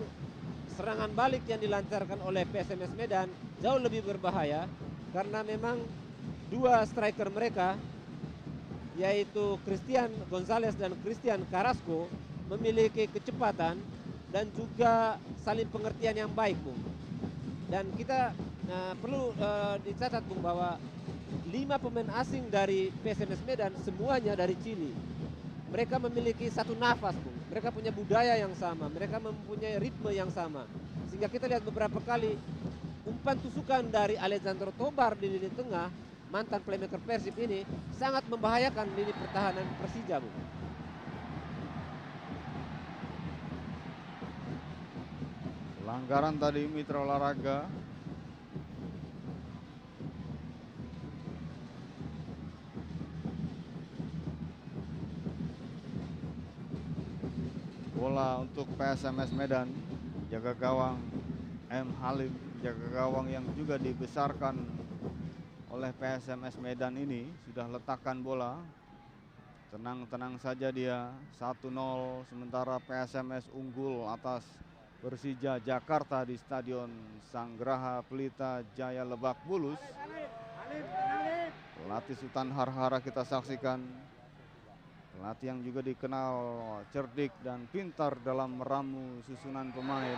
serangan balik yang dilancarkan oleh PSMS Medan jauh lebih berbahaya karena memang dua striker mereka, yaitu Christian Gonzalez dan Christian Carrasco, memiliki kecepatan dan juga saling pengertian yang baik, Bung. Dan kita perlu dicatat, Bung, bahwa 5 pemain asing dari PSMS Medan semuanya dari Chili. Mereka memiliki satu nafas, Bung. Mereka punya budaya yang sama, mereka mempunyai ritme yang sama. Sehingga kita lihat beberapa kali umpan tusukan dari Alejandro Tobar di lini tengah, mantan playmaker Persib ini, sangat membahayakan lini pertahanan Persija, Bung. Pelanggaran tadi Mitra Olahraga. Bola untuk PSMS Medan. Jaga gawang M. Halim, jaga gawang yang juga dibesarkan oleh PSMS Medan ini sudah letakkan bola. Tenang-tenang saja dia. 1-0 sementara PSMS unggul atas Persija Jakarta di Stadion Sanggraha Pelita Jaya Lebak Bulus. Pelatih Sultan Harhara kita saksikan. Pelatih yang juga dikenal cerdik dan pintar dalam meramu susunan pemain.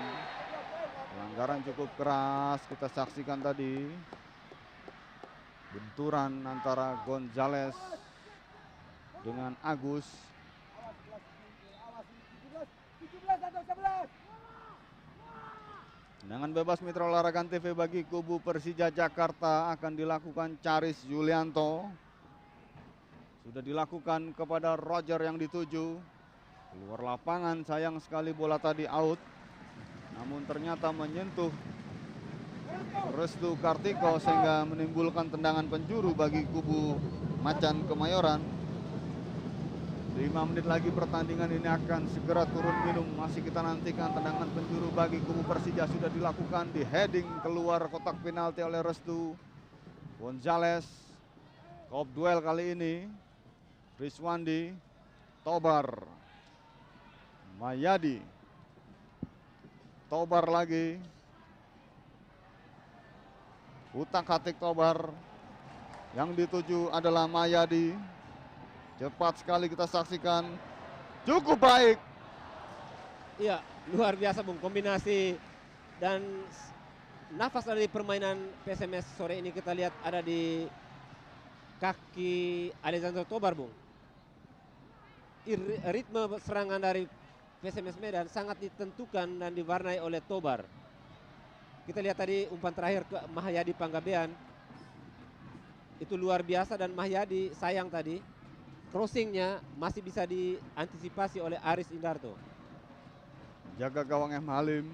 Pelanggaran cukup keras kita saksikan tadi. Benturan antara Gonzales dengan Agus. Tendangan bebas Mitra Olahraga TV bagi kubu Persija Jakarta akan dilakukan Charis Yulianto. Sudah dilakukan kepada Roger yang dituju. Keluar lapangan, sayang sekali bola tadi out. Namun ternyata menyentuh Restu Kartiko sehingga menimbulkan tendangan penjuru bagi kubu Macan Kemayoran. 5 menit lagi pertandingan ini akan segera turun minum. Masih kita nantikan tendangan penjuru bagi kubu Persija sudah dilakukan, di heading keluar kotak penalti oleh Restu Gonzales. Kop duel kali ini Rizwandi, Tobar, Mayadi, Tobar lagi, utak-atik Tobar. Yang dituju adalah Mayadi. Cepat sekali kita saksikan, cukup baik. Iya, luar biasa Bung, kombinasi dan nafas dari permainan PSMS sore ini kita lihat ada di kaki Alexander Tobar Bung. Ritme serangan dari PSMS Medan sangat ditentukan dan diwarnai oleh Tobar. Kita lihat tadi umpan terakhir ke Mahyadi Panggabean. Itu luar biasa dan Mahyadi sayang tadi. Crossingnya masih bisa diantisipasi oleh Aris Indarto. Jaga gawang M. Halim.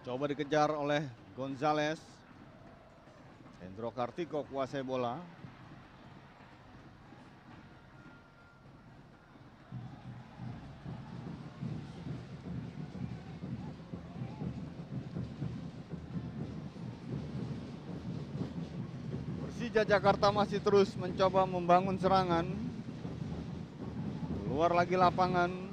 Coba dikejar oleh Gonzales. Hendro Kartiko kuasai bola. Persija Jakarta masih terus mencoba membangun serangan. Keluar lagi lapangan.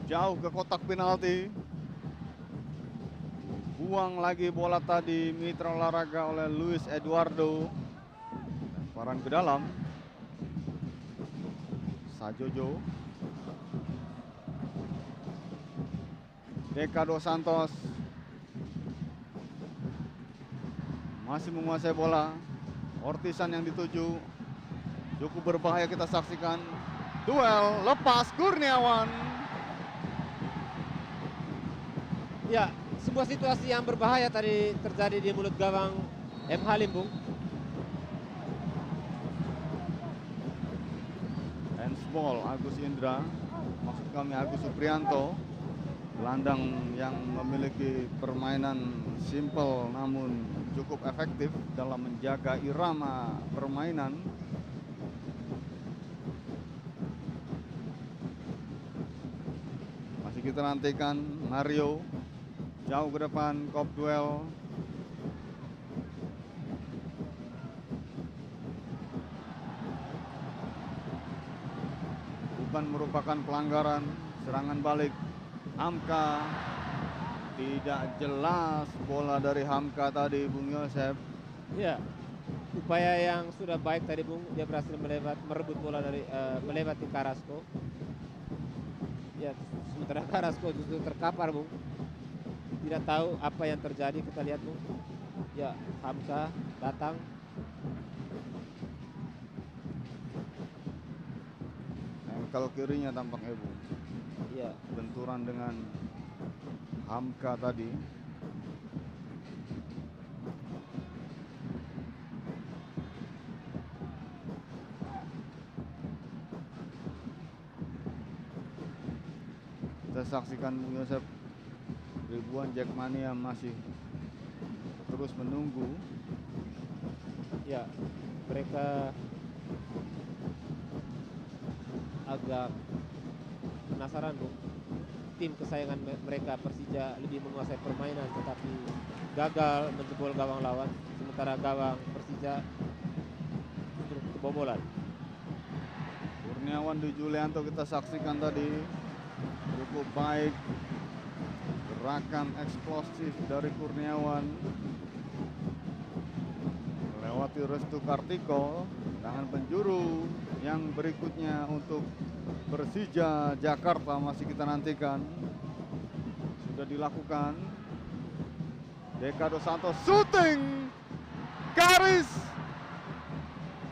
Jauh ke kotak penalti. Buang lagi bola tadi Mitra Olahraga oleh Luis Eduardo. Lemparan ke dalam. Sajojo. Deka Dos Santos masih menguasai bola. Ortisan yang dituju. Cukup berbahaya kita saksikan. Duel lepas Kurniawan. Ya, sebuah situasi yang berbahaya tadi terjadi di mulut gawang M. Halim Bung. Handsball Agus Indra, maksud kami Agus Suprianto. Gelandang yang memiliki permainan simple namun cukup efektif dalam menjaga irama permainan. Masih kita nantikan Mario. Jauh ke depan, kop duel. Bukan merupakan pelanggaran, serangan balik. Hamka, tidak jelas bola dari Hamka tadi, Bung Yosef. Ya, upaya yang sudah baik tadi Bung, dia berhasil merebut bola dari melewati Carrasco. Ya, sementara Carrasco justru terkapar Bung. Tidak tahu apa yang terjadi, kita lihat Bung. Ya, Hamka datang. Kalau kirinya tampaknya Bung. Ya, Benturan dengan Hamka tadi. Kita saksikan Bung Yosep, ribuan Jackmania masih terus menunggu. Ya, mereka agak penasaran, Bung. Tim kesayangan mereka Persija lebih menguasai permainan tetapi gagal menjebol gawang lawan, sementara gawang Persija justru kebobolan. Kurniawan Dwi Julianto kita saksikan tadi, cukup baik gerakan eksplosif dari Kurniawan, melewati Restu Kartiko. Tangan penjuru yang berikutnya untuk Persija Jakarta masih kita nantikan. Sudah dilakukan. Deka Dos Santos shooting garis.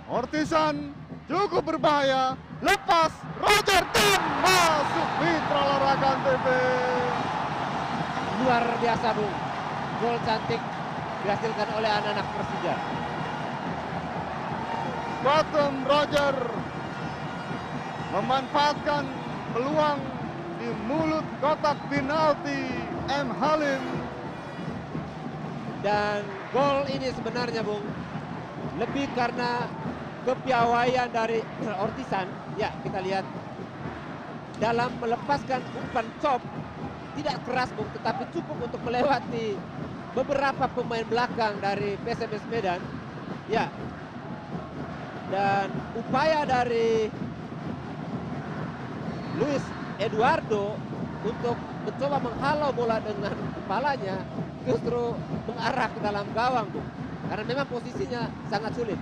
Ortisan cukup berbahaya. Lepas Roger dan masuk Mitra Olahraga TV. Luar biasa, Bung. Gol cantik dihasilkan oleh anak-anak Persija. Bottom Roger memanfaatkan peluang di mulut kotak penalti M. Halim. Dan gol ini sebenarnya, Bung, lebih karena kepiawaian dari Ortisan. Ya, kita lihat dalam melepaskan umpan chop, tidak keras, Bung, tetapi cukup untuk melewati beberapa pemain belakang dari PSMS Medan. Ya, dan upaya dari Luis Eduardo untuk mencoba menghalau bola dengan kepalanya justru mengarah ke dalam gawang, Bung, karena memang posisinya sangat sulit.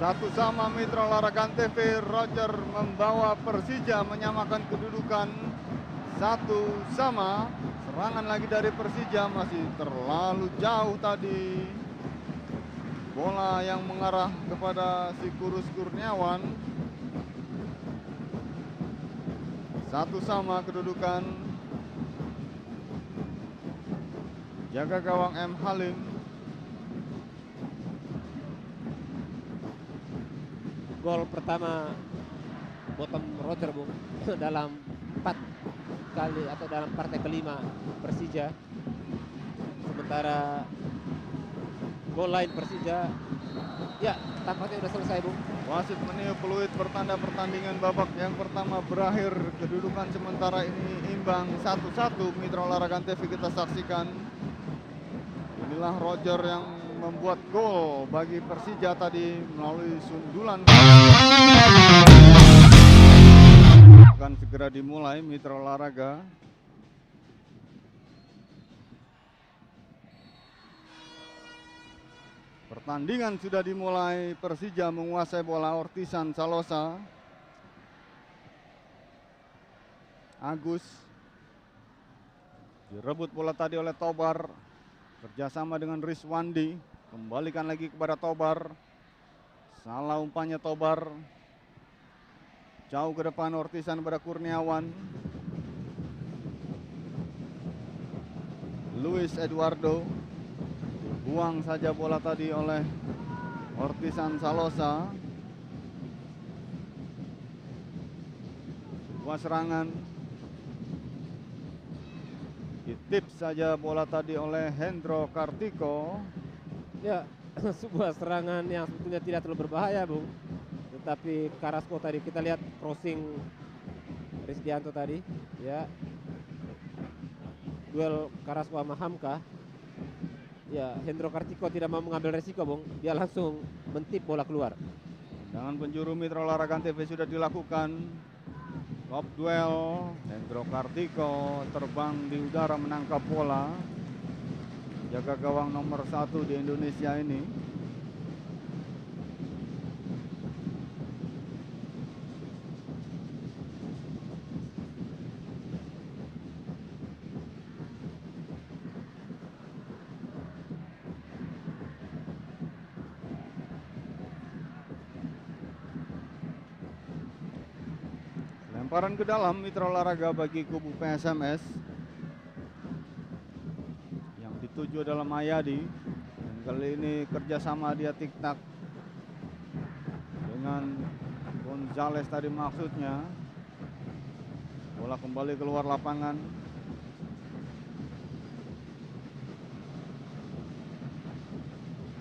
1-1 Mitra Olahraga TV. Roger membawa Persija menyamakan kedudukan 1-1. Serangan lagi dari Persija masih terlalu jauh tadi. Bola yang mengarah kepada si Kurus Kurniawan. 1-1 kedudukan. Jaga gawang M. Halim. Gol pertama bottom Roger, Bung, dalam 4 kali atau dalam partai kelima Persija. Sementara gol lain Persija, ya, tampaknya sudah selesai, Bung. Wasit meniup peluit pertanda pertandingan babak yang pertama berakhir. Kedudukan sementara ini imbang 1-1. Mitra Olahraga TV kita saksikan. Inilah Roger yang membuat gol bagi Persija tadi melalui sundulan. Akan segera dimulai Mitra Olahraga. Pertandingan sudah dimulai. Persija menguasai bola. Ortisan Salosa, Agus direbut bola tadi oleh Tobar, kerjasama dengan Rizwandi. Kembalikan lagi kepada Tobar. Salah umpannya Tobar. Jauh ke depan Ortisan pada Kurniawan. Luis Eduardo. Buang saja bola tadi oleh Ortisan Salosa. Sebuah serangan. Ditips saja bola tadi oleh Hendro Kartiko. Ya, sebuah serangan yang sebetulnya tidak terlalu berbahaya, Bung. Tetapi Carrasco tadi, kita lihat crossing Rizdianto tadi, ya. Duel Carrasco sama Hamka. Ya, Hendro Kartiko tidak mau mengambil resiko, Bung. Dia langsung mentip bola keluar. Dengan penjuru Mitra Olahraga TV sudah dilakukan. Top duel. Hendro Kartiko terbang di udara menangkap bola. Jaga gawang nomor 1 di Indonesia ini. Lemparan ke dalam Mitra Olahraga bagi kubu PSMS. Dituju adalah Mayadi, dan kali ini kerjasama dia tik-tak dengan Gonzales tadi maksudnya. Bola kembali keluar lapangan.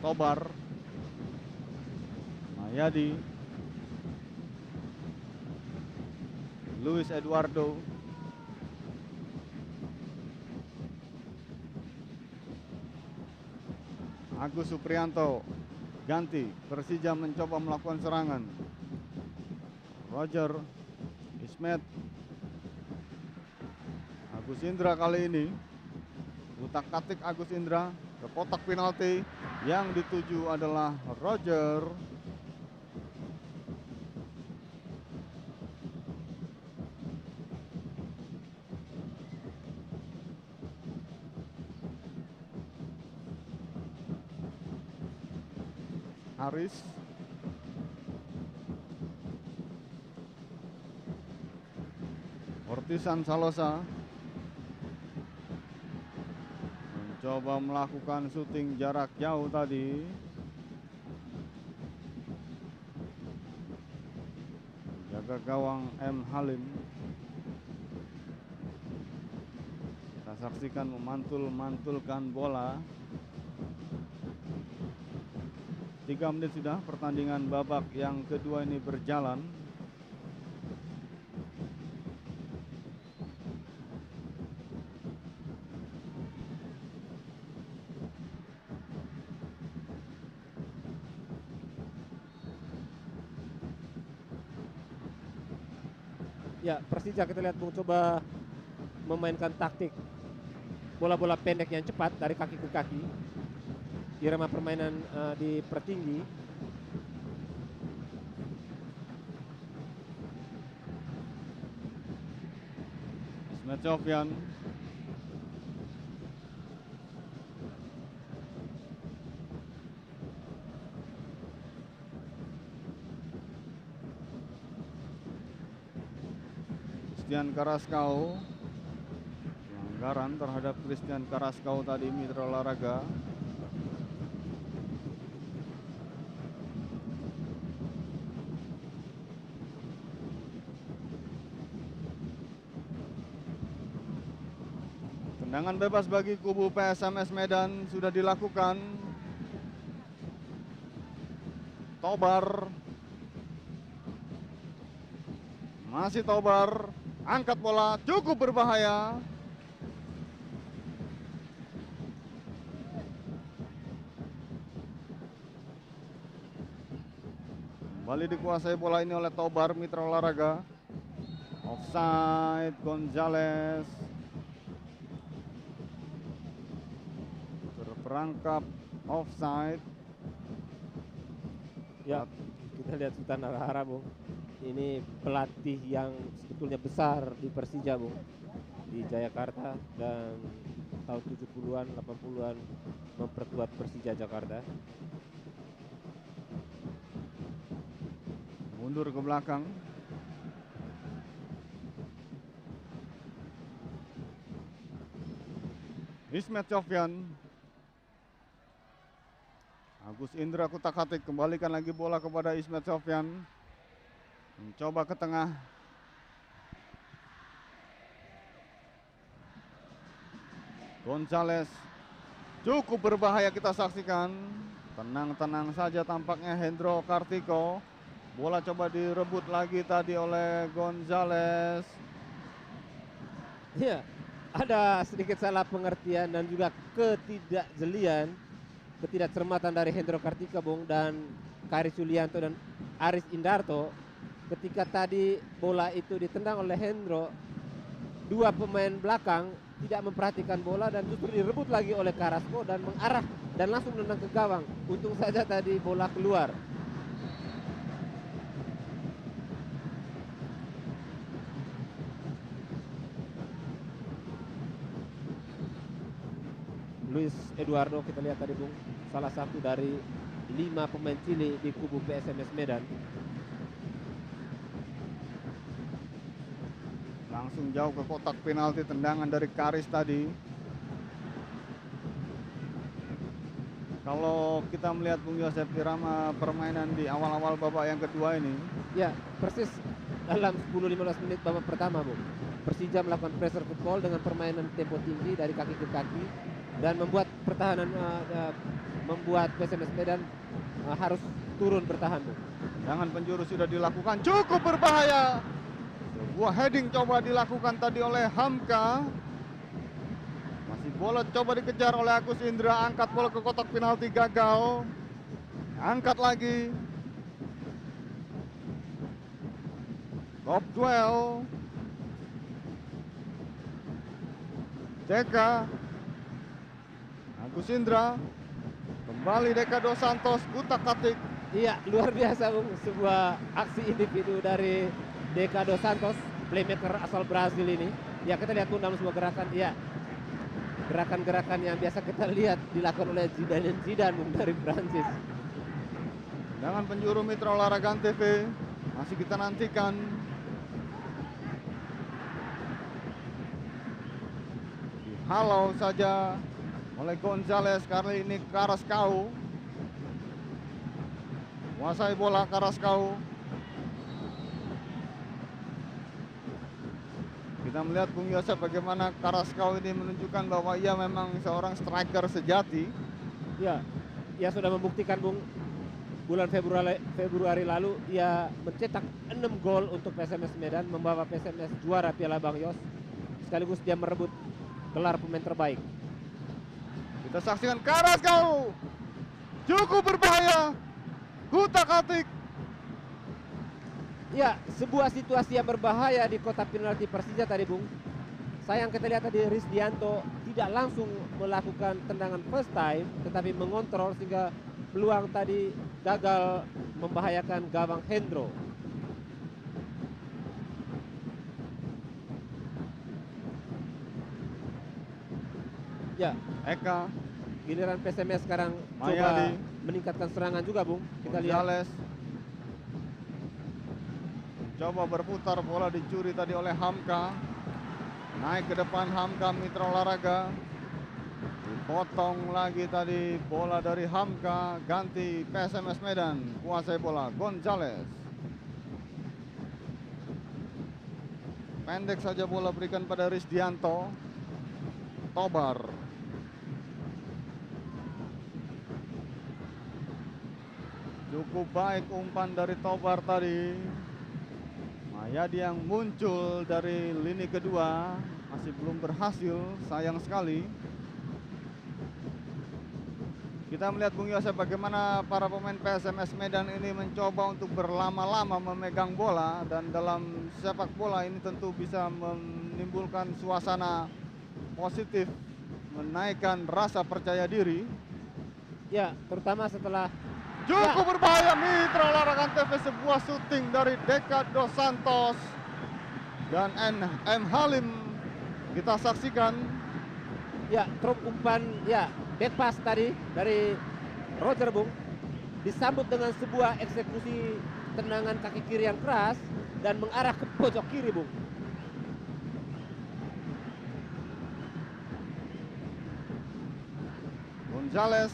Tobar, Mayadi, Luis Eduardo, Agus Suprianto, ganti. Persija mencoba melakukan serangan. Roger, Ismet, Agus Indra kali ini. Utak-atik Agus Indra ke kotak penalti. Yang dituju adalah Roger. Haris, Ortisan Salosa mencoba melakukan syuting jarak jauh tadi. Jaga gawang M. Halim. Kita saksikan memantul-mantulkan bola. 3 menit sudah pertandingan babak yang kedua ini berjalan. Ya, Persija kita lihat Bung coba memainkan taktik bola-bola pendek yang cepat dari kaki ke kaki. Irama permainan dipertinggi. Ismet Sofyan, Christian Karaskau. Pelanggaran terhadap Christian Karaskau tadi, mitra olahraga. Tendangan bebas bagi kubu PSMS Medan sudah dilakukan. Tobar, masih Tobar, angkat bola, cukup berbahaya. Kembali dikuasai bola ini oleh Tobar, mitra olahraga. Offside, Gonzales. Berperangkap offside. Ya, kita lihat Sultan Arahara, Bung. Ini pelatih yang sebetulnya besar di Persija, Bung. Di Jayakarta dan tahun 70-an, 80-an memperkuat Persija Jakarta. Mundur ke belakang. Ismet Sofyan. Agus Indra kutak-atik, kembalikan lagi bola kepada Ismet Sofyan. Mencoba ke tengah. Gonzales. Cukup berbahaya kita saksikan. Tenang-tenang saja tampaknya Hendro Kartiko. Bola coba direbut lagi tadi oleh Gonzales. Ya, ada sedikit salah pengertian dan juga ketidakjelian, ketidakcermatan dari Hendro Kartika, Bung, dan Karis Yulianto dan Aris Indarto. Ketika tadi bola itu ditendang oleh Hendro, dua pemain belakang tidak memperhatikan bola dan justru direbut lagi oleh Carrasco dan mengarah dan langsung menendang ke gawang. Untung saja tadi bola keluar. Luis Eduardo kita lihat tadi, Bung, salah satu dari 5 pemain cilik di kubu PSMS Medan. Langsung jauh ke kotak penalti, tendangan dari Karis tadi. Kalau kita melihat Bung Yosef Irama permainan di awal-awal babak yang kedua ini, Ya, persis dalam 10-15 menit babak pertama, Bung. Persija melakukan pressure football dengan permainan tempo tinggi dari kaki ke kaki dan membuat pertahanan membuat PSMS Medan harus turun bertahan, Bung. Jangan penjuru sudah dilakukan, cukup berbahaya. Sebuah heading coba dilakukan tadi oleh Hamka. Masih bola coba dikejar oleh Agus Indra, angkat bola ke kotak penalti, gagal. Angkat lagi. Top duel. Deka. Agus Indra. Kembali Deka Dos Santos, utak-atik. Iya, luar biasa, Bung. Sebuah aksi individu dari Deka Dos Santos, playmaker asal Brazil ini. Ya, kita lihat, Bung, dalam sebuah gerakan. Ya, gerakan-gerakan yang biasa kita lihat dilakukan oleh Zidane, Bung, dari Prancis. Dengan penjuru Mitra Olahraga TV, masih kita nantikan. Dihalau saja oleh Gonzales, kali ini Carrascal. Kuasai bola Carrascal. Kita melihat Bung Yosef bagaimana Carrascal ini menunjukkan bahwa ia memang seorang striker sejati. Ya, ia sudah membuktikan, Bung. Bulan Februari lalu ia mencetak 6 gol untuk PSMS Medan, membawa PSMS juara Piala Bang Yos. Sekaligus dia merebut gelar pemain terbaik. Kita saksikan Carrascal. Cukup berbahaya. Utak-atik. Ya, sebuah situasi yang berbahaya di kotak penalti Persija tadi, Bung. Sayang kita lihat tadi Risdianto tidak langsung melakukan tendangan first time, tetapi mengontrol sehingga peluang tadi gagal membahayakan gawang Hendro. Ya, Eka. giliran PSMS sekarang Mayadi. coba meningkatkan serangan juga, Bung. Kita lihat. Gonzales. Coba berputar, bola dicuri tadi oleh Hamka. Naik ke depan Hamka, Mitra Olahraga. Dipotong lagi tadi bola dari Hamka, ganti PSMS Medan. Kuasai bola Gonzales. Pendek saja bola berikan pada Risdianto. Tobar. Cukup baik umpan dari Tobar tadi. Mayadi yang muncul dari lini kedua masih belum berhasil, sayang sekali. Kita melihat Bung Yosef bagaimana para pemain PSMS Medan ini mencoba untuk berlama-lama memegang bola, dan dalam sepak bola ini tentu bisa menimbulkan suasana positif, menaikkan rasa percaya diri. Ya, terutama setelah Cukup berbahaya, Mitra Olahraga TV, sebuah syuting dari Deka Dos Santos dan M. Halim kita saksikan. ya truk umpan, ya back pass tadi dari Roger, Bung, disambut dengan sebuah eksekusi tendangan kaki kiri yang keras dan mengarah ke pojok kiri, Bung. Gonzales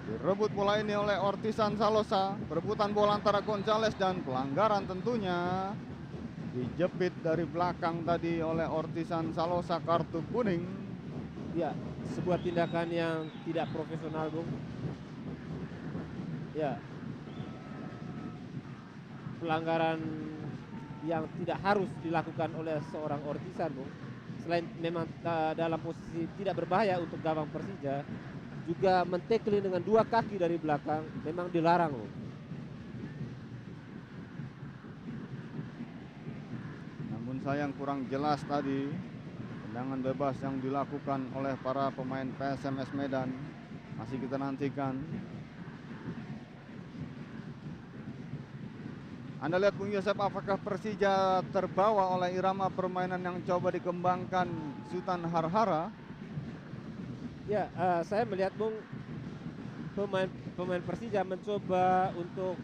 direbut bola ini oleh Ortisan Salosa. Perebutan bola antara Gonzales dan pelanggaran tentunya. Dijepit dari belakang tadi oleh Ortisan Salosa, kartu kuning. Ya, sebuah tindakan yang tidak profesional, Bung. Ya, pelanggaran yang tidak harus dilakukan oleh seorang Ortisan, Bung. Selain memang dalam posisi tidak berbahaya untuk gawang Persija, juga men-tackling dengan dua kaki dari belakang memang dilarang, Bung. Namun sayang kurang jelas tadi tendangan bebas yang dilakukan oleh para pemain PSMS Medan. Masih kita nantikan. Anda lihat Bung Yosef, apakah Persija terbawa oleh irama permainan yang coba dikembangkan Sultan Harhara? Ya, saya melihat, Bung, pemain Persija mencoba untuk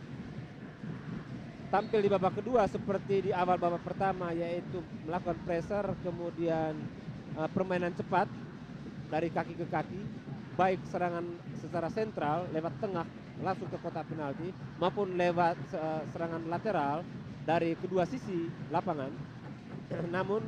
tampil di babak kedua seperti di awal babak pertama, yaitu melakukan pressure, kemudian permainan cepat dari kaki ke kaki, baik serangan secara sentral lewat tengah langsung ke kotak penalti maupun lewat serangan lateral dari kedua sisi lapangan. Namun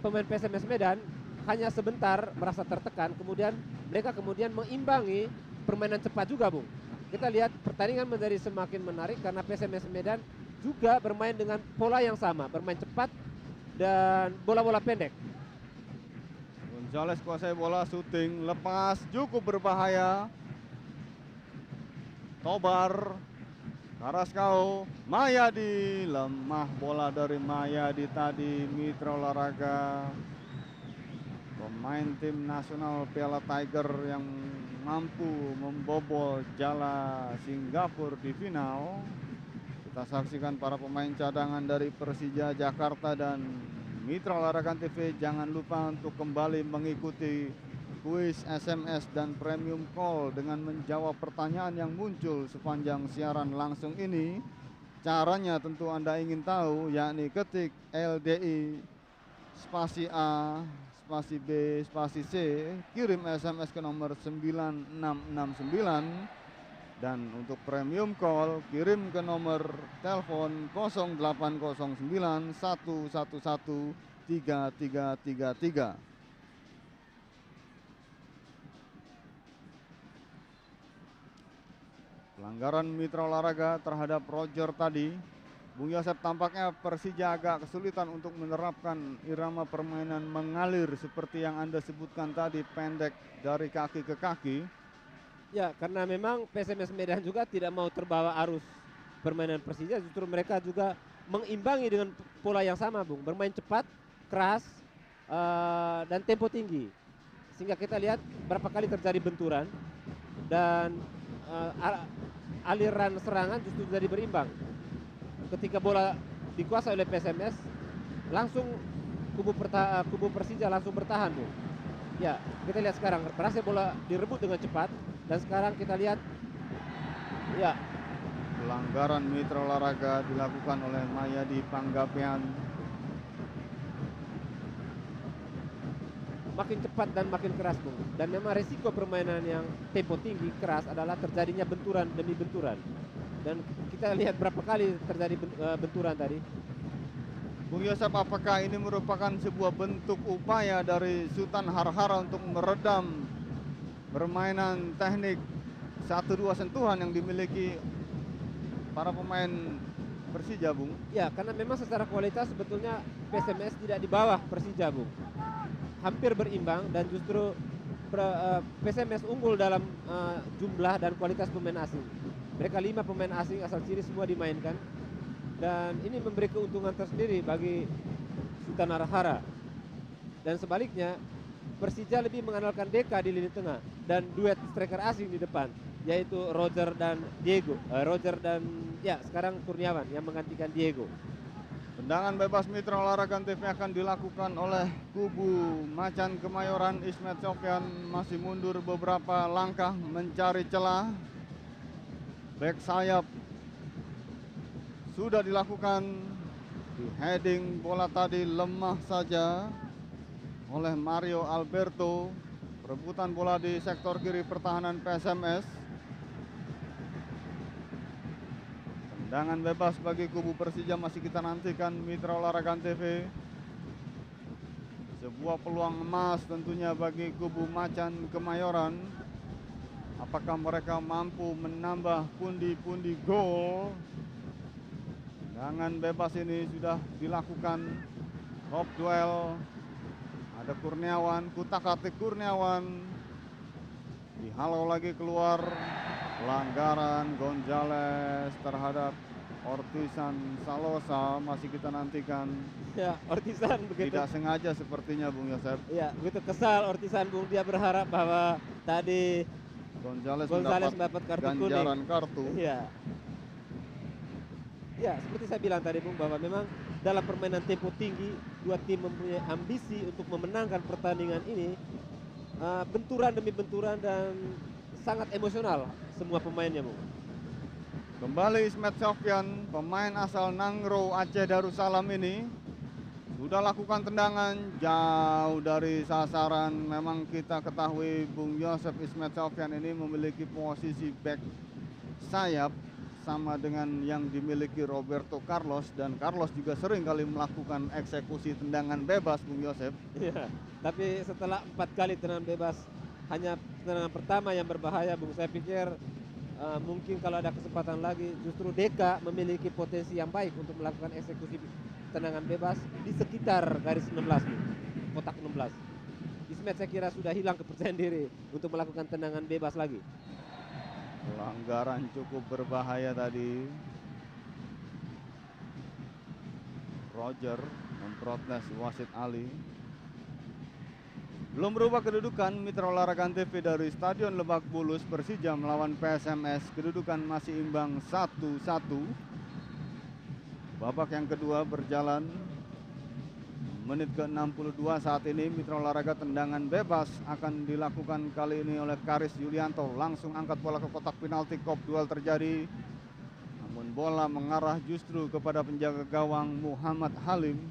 pemain PSMS Medan hanya sebentar merasa tertekan, kemudian mereka mengimbangi permainan cepat juga, Bung. Kita lihat pertandingan menjadi semakin menarik karena PSMS Medan juga bermain dengan pola yang sama, bermain cepat dan bola-bola pendek. Gonzales kuasai bola, syuting, lepas, cukup berbahaya. Tobar, Karaskau, Mayadi, lemah bola dari Mayadi tadi. Mitra Olahraga, pemain tim nasional Piala Tiger yang mampu membobol jala Singapura di final. Kita saksikan para pemain cadangan dari Persija Jakarta dan Mitra Olahraga TV. Jangan lupa untuk kembali mengikuti kuis SMS dan premium call dengan menjawab pertanyaan yang muncul sepanjang siaran langsung ini. Caranya tentu Anda ingin tahu, yakni ketik LDI spasi A spasi B spasi C, kirim SMS ke nomor 9669, dan untuk premium call kirim ke nomor telepon 0809 111 3333. Pelanggaran Mitra Olahraga terhadap Roger tadi. Bung Yosep, tampaknya Persija agak kesulitan untuk menerapkan irama permainan mengalir seperti yang Anda sebutkan tadi, pendek dari kaki ke kaki. Ya, karena memang PSMS Medan juga tidak mau terbawa arus permainan Persija, justru mereka juga mengimbangi dengan pola yang sama, Bung. Bermain cepat, keras, dan tempo tinggi. Sehingga kita lihat berapa kali terjadi benturan dan aliran serangan justru jadi berimbang. Ketika bola dikuasai oleh PSMS, langsung kubu Persija langsung bertahan, Bung. Ya, kita lihat sekarang berhasil bola direbut dengan cepat, dan sekarang kita lihat, ya, pelanggaran Mitra Olahraga dilakukan oleh Mayadi Panggabean. Makin cepat dan makin keras, Bung. Dan memang resiko permainan yang tempo tinggi, keras adalah terjadinya benturan demi benturan. Dan kita lihat berapa kali terjadi benturan tadi. Bung Yosep, apakah ini merupakan sebuah bentuk upaya dari Sultan Harhara untuk meredam permainan teknik 1-2 sentuhan yang dimiliki para pemain Persija, Bung? Ya, karena memang secara kualitas sebetulnya PSMS tidak di bawah Persija, Bung. Hampir berimbang, dan justru PSMS unggul dalam jumlah dan kualitas pemain asing. Mereka 5 pemain asing asal Chili semua dimainkan, dan ini memberi keuntungan tersendiri bagi Sultan Harhara. Dan sebaliknya, Persija lebih mengandalkan Deka di lini tengah dan duet striker asing di depan, yaitu Roger dan Diego. Sekarang Kurniawan yang menggantikan Diego. Tendangan bebas Mitra Olahraga TV akan dilakukan oleh kubu Macan Kemayoran. Ismet Sofyan masih mundur beberapa langkah mencari celah. Back sayap sudah dilakukan, di heading bola tadi lemah saja oleh Mario Alberto. Perebutan bola di sektor kiri pertahanan PSMS. Tendangan bebas bagi kubu Persija masih kita nantikan, Mitra Olahraga TV. Sebuah peluang emas tentunya bagi kubu Macan Kemayoran. Apakah mereka mampu menambah pundi-pundi gol? Tendangan bebas ini sudah dilakukan. Top duel. Ada Kurniawan, kutak-atik Kurniawan. Dihalau lagi keluar. Pelanggaran Gonzales terhadap Ortisan Salosa masih kita nantikan. Ya, Ortisan begitu. Tidak sengaja sepertinya, Bung Yosep. Ya, begitu kesal Ortisan, Bung. Dia berharap bahwa tadi Gonzales mendapat kartu ganjaran kuning. kartu. Iya. Ya, seperti saya bilang tadi, Bung, bahwa memang dalam permainan tempo tinggi, dua tim mempunyai ambisi untuk memenangkan pertandingan ini. Benturan demi benturan dan sangat emosional semua pemainnya, Bung. Kembali Ismet Sofyan, pemain asal Nangro Aceh Darussalam ini sudah lakukan tendangan jauh dari sasaran. Memang kita ketahui Bung Yosep, Ismet Sofyan ini memiliki posisi back sayap sama dengan yang dimiliki Roberto Carlos, dan Carlos juga sering kali melakukan eksekusi tendangan bebas, Bung Yosep. Iya, tapi setelah 4 kali tendangan bebas, hanya tendangan pertama yang berbahaya, Bung. Saya pikir mungkin kalau ada kesempatan lagi, justru Deka memiliki potensi yang baik untuk melakukan eksekusi tendangan bebas di sekitar garis 16, Bung. Kotak 16. Ismet saya kira sudah hilang kepercayaan diri untuk melakukan tendangan bebas lagi. Pelanggaran cukup berbahaya tadi. Roger memprotes wasit Ali. Belum berubah kedudukan Mitra Olahraga Antv dari Stadion Lebak Bulus. Persija melawan PSMS, kedudukan masih imbang 1-1. Babak yang kedua berjalan. Menit ke-62 saat ini Mitra Olahraga tendangan bebas akan dilakukan kali ini oleh Karis Yulianto. Langsung angkat bola ke kotak penalti, kop duel terjadi. Namun bola mengarah justru kepada penjaga gawang Muhammad Halim.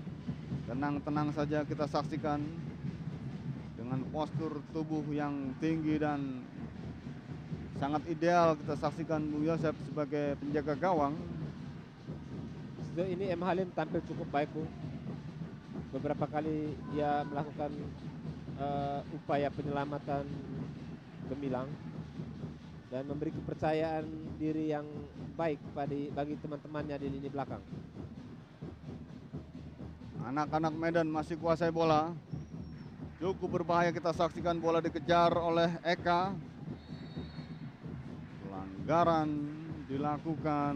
Tenang-tenang saja kita saksikan. Dengan postur tubuh yang tinggi dan sangat ideal kita saksikan Bung Yosep sebagai penjaga gawang. Sejauh ini M. Halim tampil cukup baik, Bung. Beberapa kali dia melakukan upaya penyelamatan gemilang dan memberi kepercayaan diri yang baik bagi teman-temannya di lini belakang. Anak-anak Medan masih kuasai bola. Cukup berbahaya kita saksikan bola dikejar oleh Eka. Pelanggaran dilakukan.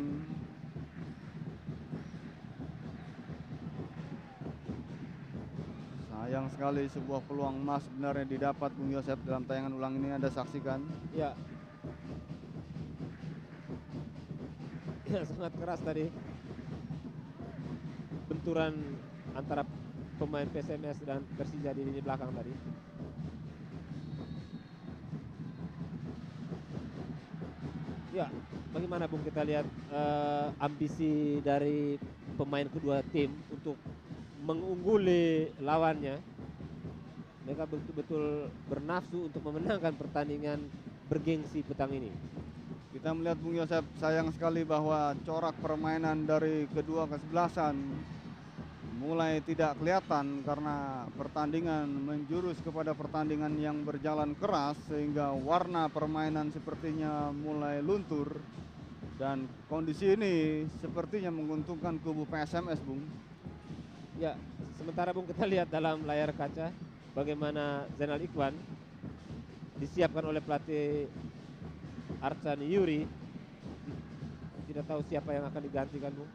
Sayang sekali sebuah peluang emas sebenarnya didapat Bung Yosep dalam tayangan ulang ini, Anda saksikan. Ya. Ya, sangat keras tadi. Benturan antara pemain PSMS dan Persija di lini belakang tadi. Ya, bagaimana Bung kita lihat ambisi dari pemain kedua tim untuk mengungguli lawannya. Mereka betul-betul bernafsu untuk memenangkan pertandingan bergengsi petang ini. Kita melihat Bung Yosep, sayang sekali bahwa corak permainan dari kedua kesebelasan mulai tidak kelihatan karena pertandingan menjurus kepada pertandingan yang berjalan keras sehingga warna permainan sepertinya mulai luntur, dan kondisi ini sepertinya menguntungkan kubu PSMS, Bung. Ya, sementara Bung kita lihat dalam layar kaca bagaimana Zainal Ikhwan disiapkan oleh pelatih Arcan Yuri. Tidak tahu siapa yang akan digantikan, Bung.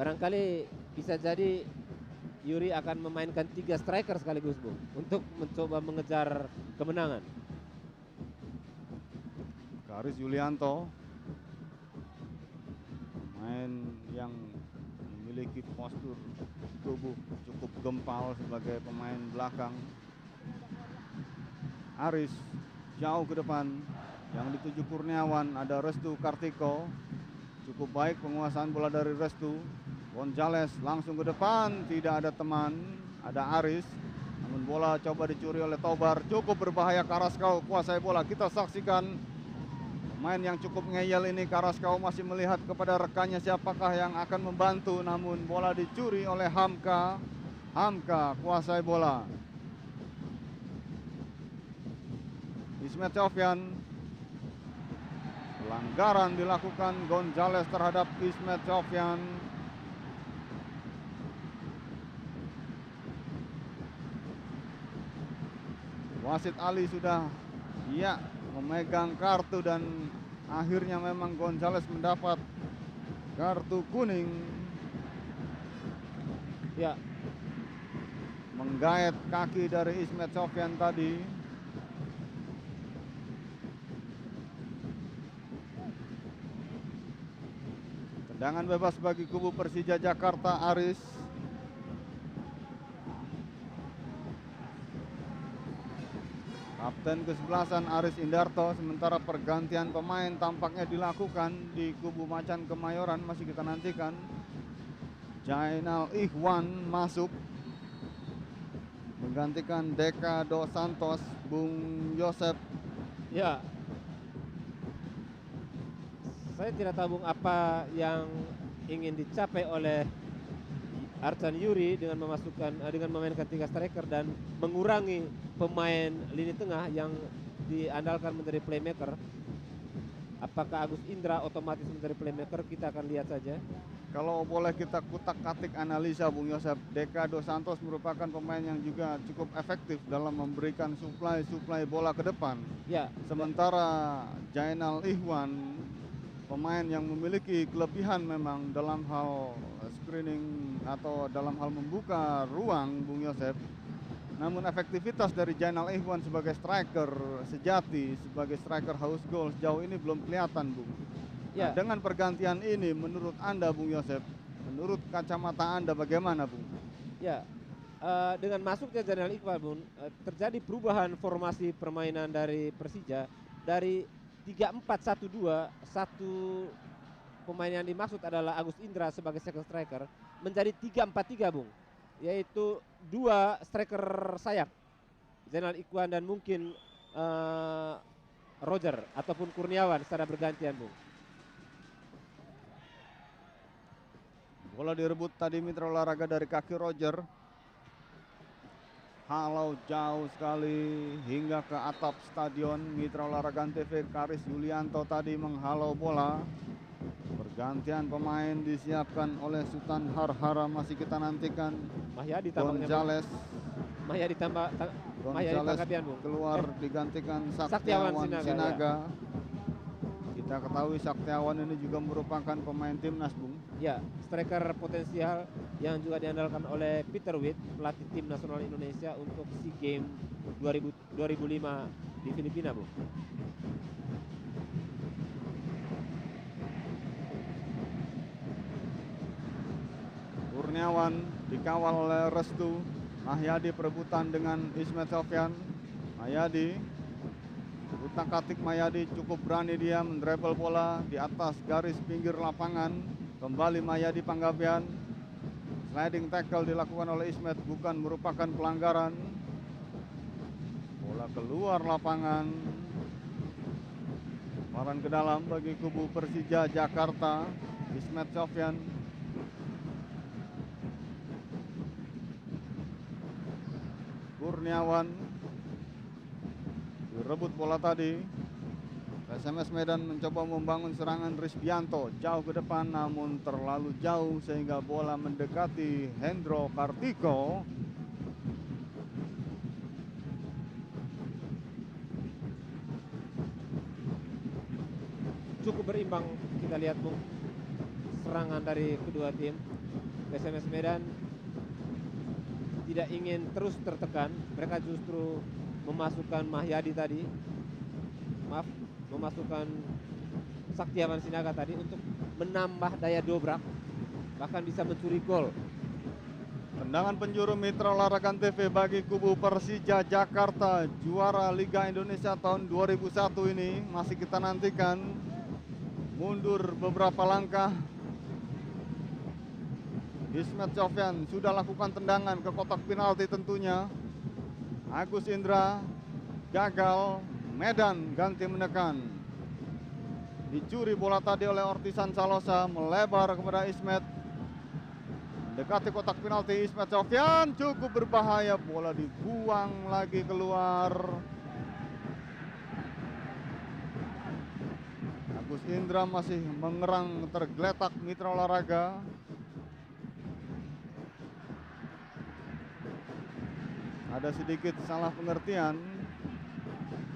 Barangkali bisa jadi Yuri akan memainkan 3 striker sekaligus, Bung, untuk mencoba mengejar kemenangan. Karis Yulianto, pemain yang memiliki postur tubuh cukup gempal sebagai pemain belakang. Aris jauh ke depan, yang dituju Kurniawan, ada Restu Kartiko. Cukup baik penguasaan bola dari Restu. Gonzales langsung ke depan, tidak ada teman, ada Aris. Namun bola coba dicuri oleh Tobar, cukup berbahaya. Karaskau kuasai bola, kita saksikan pemain yang cukup ngeyel ini. Karaskau masih melihat kepada rekannya siapakah yang akan membantu, namun bola dicuri oleh Hamka. Hamka kuasai bola. Ismet Sofyan, pelanggaran dilakukan Gonzales terhadap Ismet Sofyan. Wasit Ali sudah memegang kartu dan akhirnya memang Gonzales mendapat kartu kuning. Ya, Menggait kaki dari Ismet Sofyan tadi. Tendangan bebas bagi kubu Persija Jakarta, Aris. Kapten kesebelasan Aris Indarto. Sementara pergantian pemain tampaknya dilakukan di kubu Macan Kemayoran. Masih kita nantikan. Zainal Ikhwan masuk menggantikan Deka Dos Santos, Bung Yosep. ya. Saya tidak tahu Bung apa yang ingin dicapai oleh Arcan Yuri dengan dengan memainkan 3 striker dan mengurangi pemain lini tengah yang diandalkan menjadi playmaker. Apakah Agus Indra otomatis menjadi playmaker? Kita akan lihat saja. Kalau boleh kita kutak-katik analisa Bung Yosep, Deka Dos Santos merupakan pemain yang juga cukup efektif dalam memberikan suplai bola ke depan. Ya. Sementara Jainal Ikhwan, pemain yang memiliki kelebihan memang dalam hal screening atau dalam hal membuka ruang Bung Yosep. Namun efektivitas dari Jainal Ikhwan sebagai striker sejati, sebagai striker haus gol sejauh ini belum kelihatan Bung. Ya. Nah, dengan pergantian ini menurut Anda Bung Yosep, menurut kacamata Anda bagaimana Bung? Ya, dengan masuknya Jainal Ikhwan Bung, terjadi perubahan formasi permainan dari Persija dari 3-4-1-2, satu pemain yang dimaksud adalah Agus Indra sebagai second striker, menjadi 3-4-3 Bung, yaitu 2 striker sayap, Jainal Ikhwan dan mungkin Roger ataupun Kurniawan secara bergantian Bung. Bola direbut tadi Mitra Olahraga dari kaki Roger. Halau jauh sekali hingga ke atap stadion. Mitra Olahraga TV Karis Yulianto tadi menghalau bola. Pergantian pemain disiapkan oleh Sultan Harhara, masih kita nantikan. Mahyadi Gonzales. Mahyadi Gonzales keluar digantikan Saktiawan Sinaga. Ya. Kita ketahui Saktiawan ini juga merupakan pemain timnas Bung. Ya, striker potensial yang juga diandalkan oleh Peter Witt, pelatih tim nasional Indonesia untuk SEA Games 2005 di Filipina Bung. Kurniawan dikawal oleh Restu. Mahyadi perebutan dengan Ismet Sofyan. Mahyadi, utak-atik Mahyadi cukup berani dia mendribble bola di atas garis pinggir lapangan. Kembali Mahyadi Panggabean. Sliding tackle dilakukan oleh Ismet, bukan merupakan pelanggaran. Bola keluar lapangan. Lemparan ke dalam bagi kubu Persija Jakarta. Ismet Sofyan. Kurniawan direbut bola tadi. SMS Medan mencoba membangun serangan Rizbianto jauh ke depan, namun terlalu jauh sehingga bola mendekati Hendro Kartiko. Cukup berimbang kita lihat Bung, serangan dari kedua tim. SMS Medan tidak ingin terus tertekan, mereka justru memasukkan Mahyadi tadi, memasukkan Saktiawan Sinaga tadi untuk menambah daya dobrak, bahkan bisa mencuri gol. Tendangan penjuru Mitra Olahraga TV bagi kubu Persija Jakarta, juara Liga Indonesia tahun 2001 ini masih kita nantikan. Mundur beberapa langkah. Ismet Sofyan sudah lakukan tendangan ke kotak penalti tentunya. Agus Indra gagal. Medan ganti menekan. Dicuri bola tadi oleh Ortisan Salosa, melebar kepada Ismet. Mendekati kotak penalti, Ismet Sofyan cukup berbahaya, bola dibuang lagi keluar. Agus Indra masih mengerang tergeletak Mitra Olahraga. Ada sedikit salah pengertian.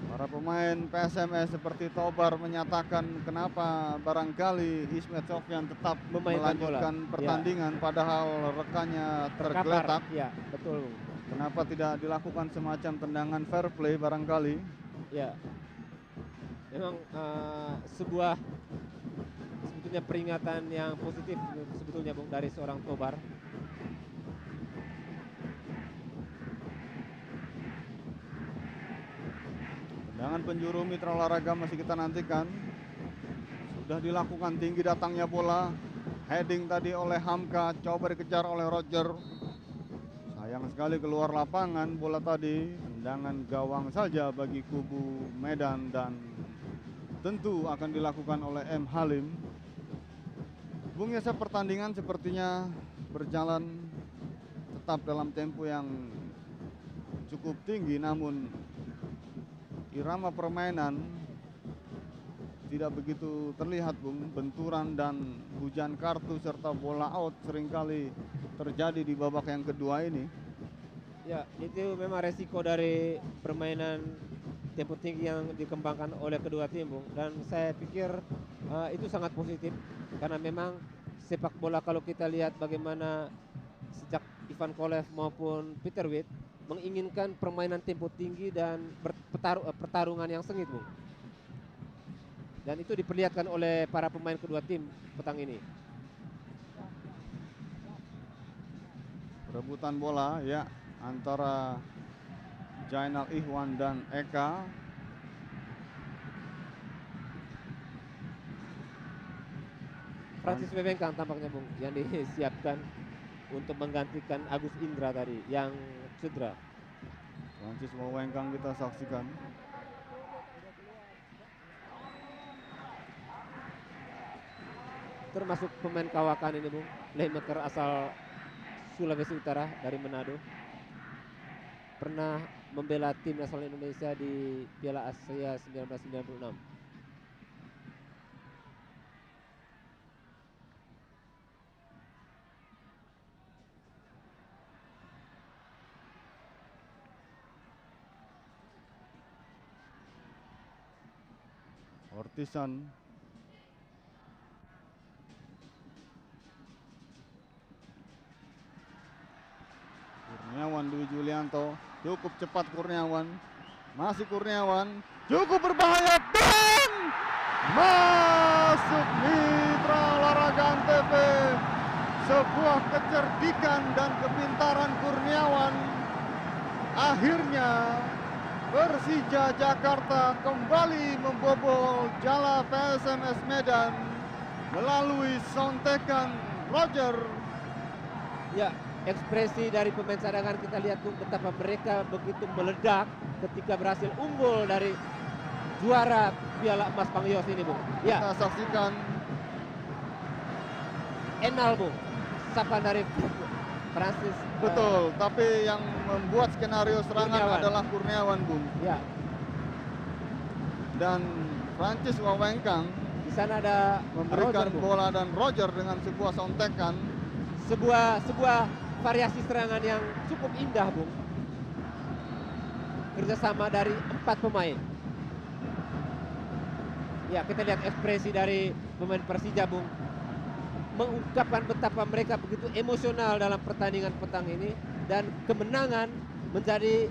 Para pemain PSMS seperti Tobar menyatakan kenapa barangkali Ismet Sofyan tetap melanjutkan pertandingan, padahal rekannya tergeletak. Ya, betul. Kenapa tidak dilakukan semacam tendangan fair play barangkali? Ya, memang sebuah sebetulnya peringatan yang positif sebetulnya Bung dari seorang Tobar. Tendangan penjuru Mitra Olahraga masih kita nantikan. Sudah dilakukan tinggi datangnya bola. Heading tadi oleh Hamka, coba dikejar oleh Roger. Sayang sekali keluar lapangan bola tadi. Tendangan gawang saja bagi kubu Medan dan tentu akan dilakukan oleh M. Halim. Bung Yosep, pertandingan sepertinya berjalan tetap dalam tempo yang cukup tinggi, namun irama permainan tidak begitu terlihat, Bung. Benturan dan hujan kartu serta bola out seringkali terjadi di babak yang kedua ini. Ya, itu memang resiko dari permainan tempo tinggi yang dikembangkan oleh kedua tim, Bung. Dan saya pikir itu sangat positif karena memang sepak bola kalau kita lihat bagaimana sejak Ivan Kolev maupun Peter Witt menginginkan permainan tempo tinggi dan pertarungan yang sengit, Bung. Dan itu diperlihatkan oleh para pemain kedua tim petang ini. Rebutan bola ya antara Jainal Ihwan dan Eka. Francis Wewengkang tampaknya, Bung, yang disiapkan untuk menggantikan Agus Indra tadi yang cedera. Francis Wewengkang kita saksikan. Termasuk pemain kawakan ini, Bung, playmaker asal Sulawesi Utara dari Manado. Pernah membela tim nasional Indonesia di Piala Asia 1996. Ortisan. Kurniawan Dwi Julianto, cukup cepat Kurniawan, masih Kurniawan, cukup berbahaya dan masuk Mitra Olahraga Antv. Sebuah kecerdikan dan kepintaran Kurniawan. Akhirnya Persija Jakarta kembali membobol jala PSMS Medan melalui sontekan Roger. Ya, ekspresi dari pemain cadangan kita lihat, Bung, betapa mereka begitu meledak ketika berhasil unggul dari juara Piala Emas Bang Yos ini, Bung. Ya, Kita saksikan Enal, Bung, sapaan dari Francis. betul, tapi yang membuat skenario serangan Kurniawan adalah Kurniawan, Bung. Ya, Dan Francis Wawengkang di sana ada memberikan Roger, Bung. bola dan Roger dengan sebuah sontekan. Sebuah variasi serangan yang cukup indah, Bung. Kerjasama dari 4 pemain. Ya, kita lihat ekspresi dari pemain Persija, Bung, mengungkapkan betapa mereka begitu emosional dalam pertandingan petang ini, dan kemenangan menjadi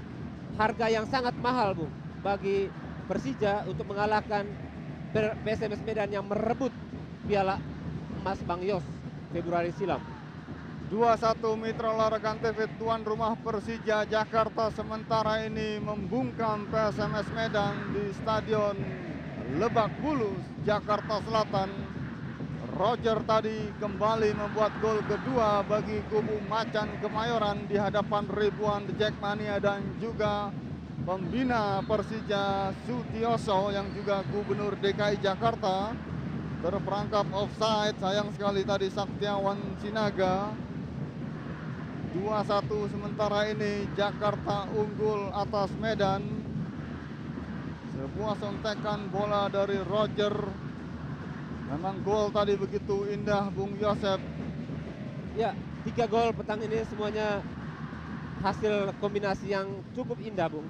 harga yang sangat mahal, Bung, bagi Persija untuk mengalahkan PSMS Medan yang merebut Piala Emas Bang Yos Februari silam. 2-1 Mitra Olahraga Antv tuan rumah Persija Jakarta sementara ini membungkam PSMS Medan di Stadion Lebak Bulus, Jakarta Selatan. Roger tadi kembali membuat gol kedua bagi kubu Macan Kemayoran di hadapan ribuan The Jackmania dan juga pembina Persija Sutioso yang juga Gubernur DKI Jakarta. Terperangkap offside, sayang sekali tadi Saktiawan Sinaga. 2-1 sementara ini Jakarta unggul atas Medan. Sebuah sontekan bola dari Roger. Memang gol tadi begitu indah, Bung Yosep. Ya, 3 gol petang ini semuanya hasil kombinasi yang cukup indah, Bung.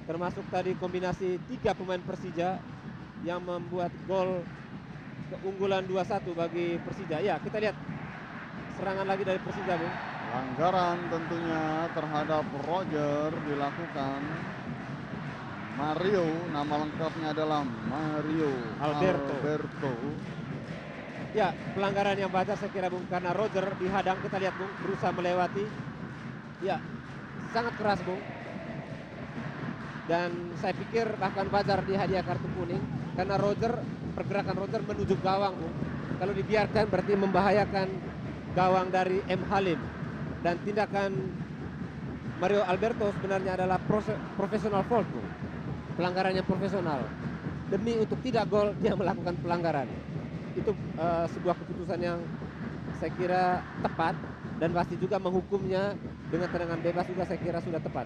Termasuk tadi kombinasi 3 pemain Persija yang membuat gol keunggulan 2-1 bagi Persija. Ya, kita lihat serangan lagi dari Persija, Bung. Pelanggaran tentunya terhadap Roger dilakukan. Mario, nama lengkapnya adalah Mario Alberto. Ya, pelanggaran yang wajar saya kira, Bung, karena Roger dihadang. Kita lihat, Bung, berusaha melewati. Ya, sangat keras, Bung. Dan saya pikir bahkan wajar dihadiah kartu kuning karena pergerakan Roger menuju gawang, Bung. Kalau dibiarkan berarti membahayakan gawang dari M. Halim. Dan tindakan Mario Alberto sebenarnya adalah profesional fault, Bung. Pelanggaran yang profesional. demi untuk tidak gol dia melakukan pelanggaran. Itu sebuah keputusan yang saya kira tepat, dan pasti juga menghukumnya dengan tendangan bebas juga saya kira sudah tepat.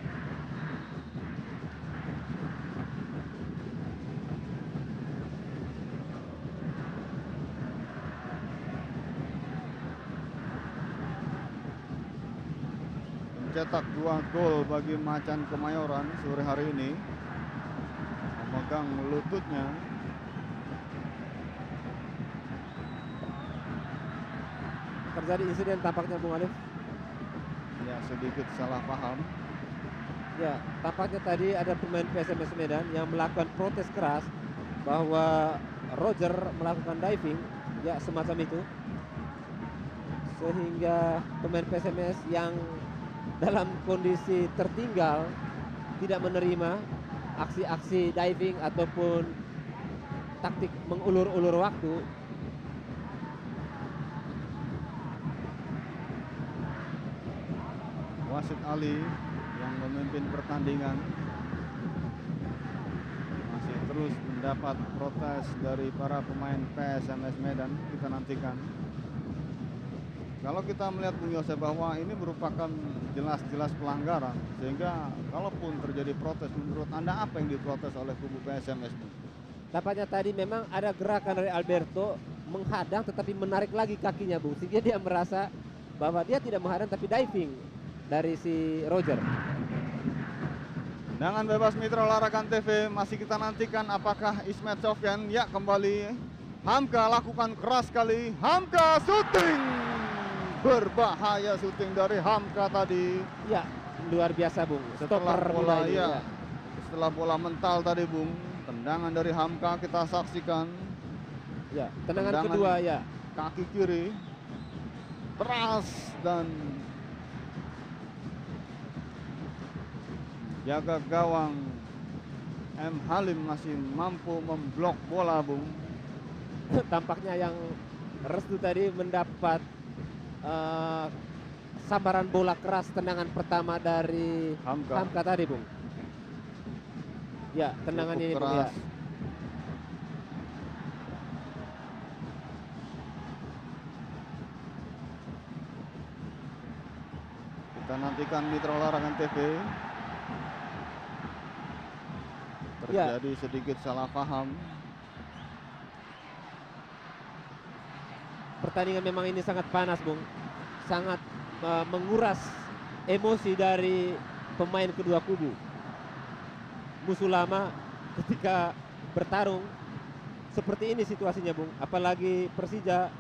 Mencetak 2 gol bagi Macan Kemayoran sore hari ini, memegang lututnya. Terjadi insiden tampaknya Bung Alif. Ya, sedikit salah paham. Ya, tampaknya tadi ada pemain PSMS Medan yang melakukan protes keras bahwa Roger melakukan diving, ya semacam itu. Sehingga pemain PSMS yang dalam kondisi tertinggal tidak menerima aksi-aksi diving ataupun taktik mengulur-ulur waktu. Wasit Ali yang memimpin pertandingan masih terus mendapat protes dari para pemain PSMS Medan. Kita nantikan. Kalau kita melihat Bung Yose bahwa ini merupakan jelas-jelas pelanggaran, sehingga kalaupun terjadi protes, menurut Anda apa yang diprotes oleh kubu PSMS? Tampaknya tadi memang ada gerakan dari Alberto menghadang tetapi menarik lagi kakinya, Bung, sehingga dia merasa bahwa dia tidak menghadang tapi diving dari si Roger. Dengan bebas Mitra Olahraga TV masih kita nantikan apakah Ismet Sofyan. Ya, kembali Hamka lakukan keras sekali. Hamka syuting, berbahaya syuting dari Hamka tadi. Ya, luar biasa Bung. Setelah Stopper bola ini, ya, setelah bola mental tadi Bung, tendangan dari Hamka kita saksikan. Ya, tendangan kedua ya. Kaki kiri keras dan jaga gawang M. Halim masih mampu memblok bola Bung. Tampaknya yang Restu tadi mendapat sambaran bola keras tendangan pertama dari Hamka tadi Bung. Ya, tendangan Cukup ini Bung keras. ya. Kita nantikan Mitra Olahraga TV. Terjadi sedikit salah paham. Pertandingan memang ini sangat panas Bung, sangat menguras emosi dari pemain kedua kubu. Musuh lama ketika bertarung seperti ini situasinya Bung, apalagi Persija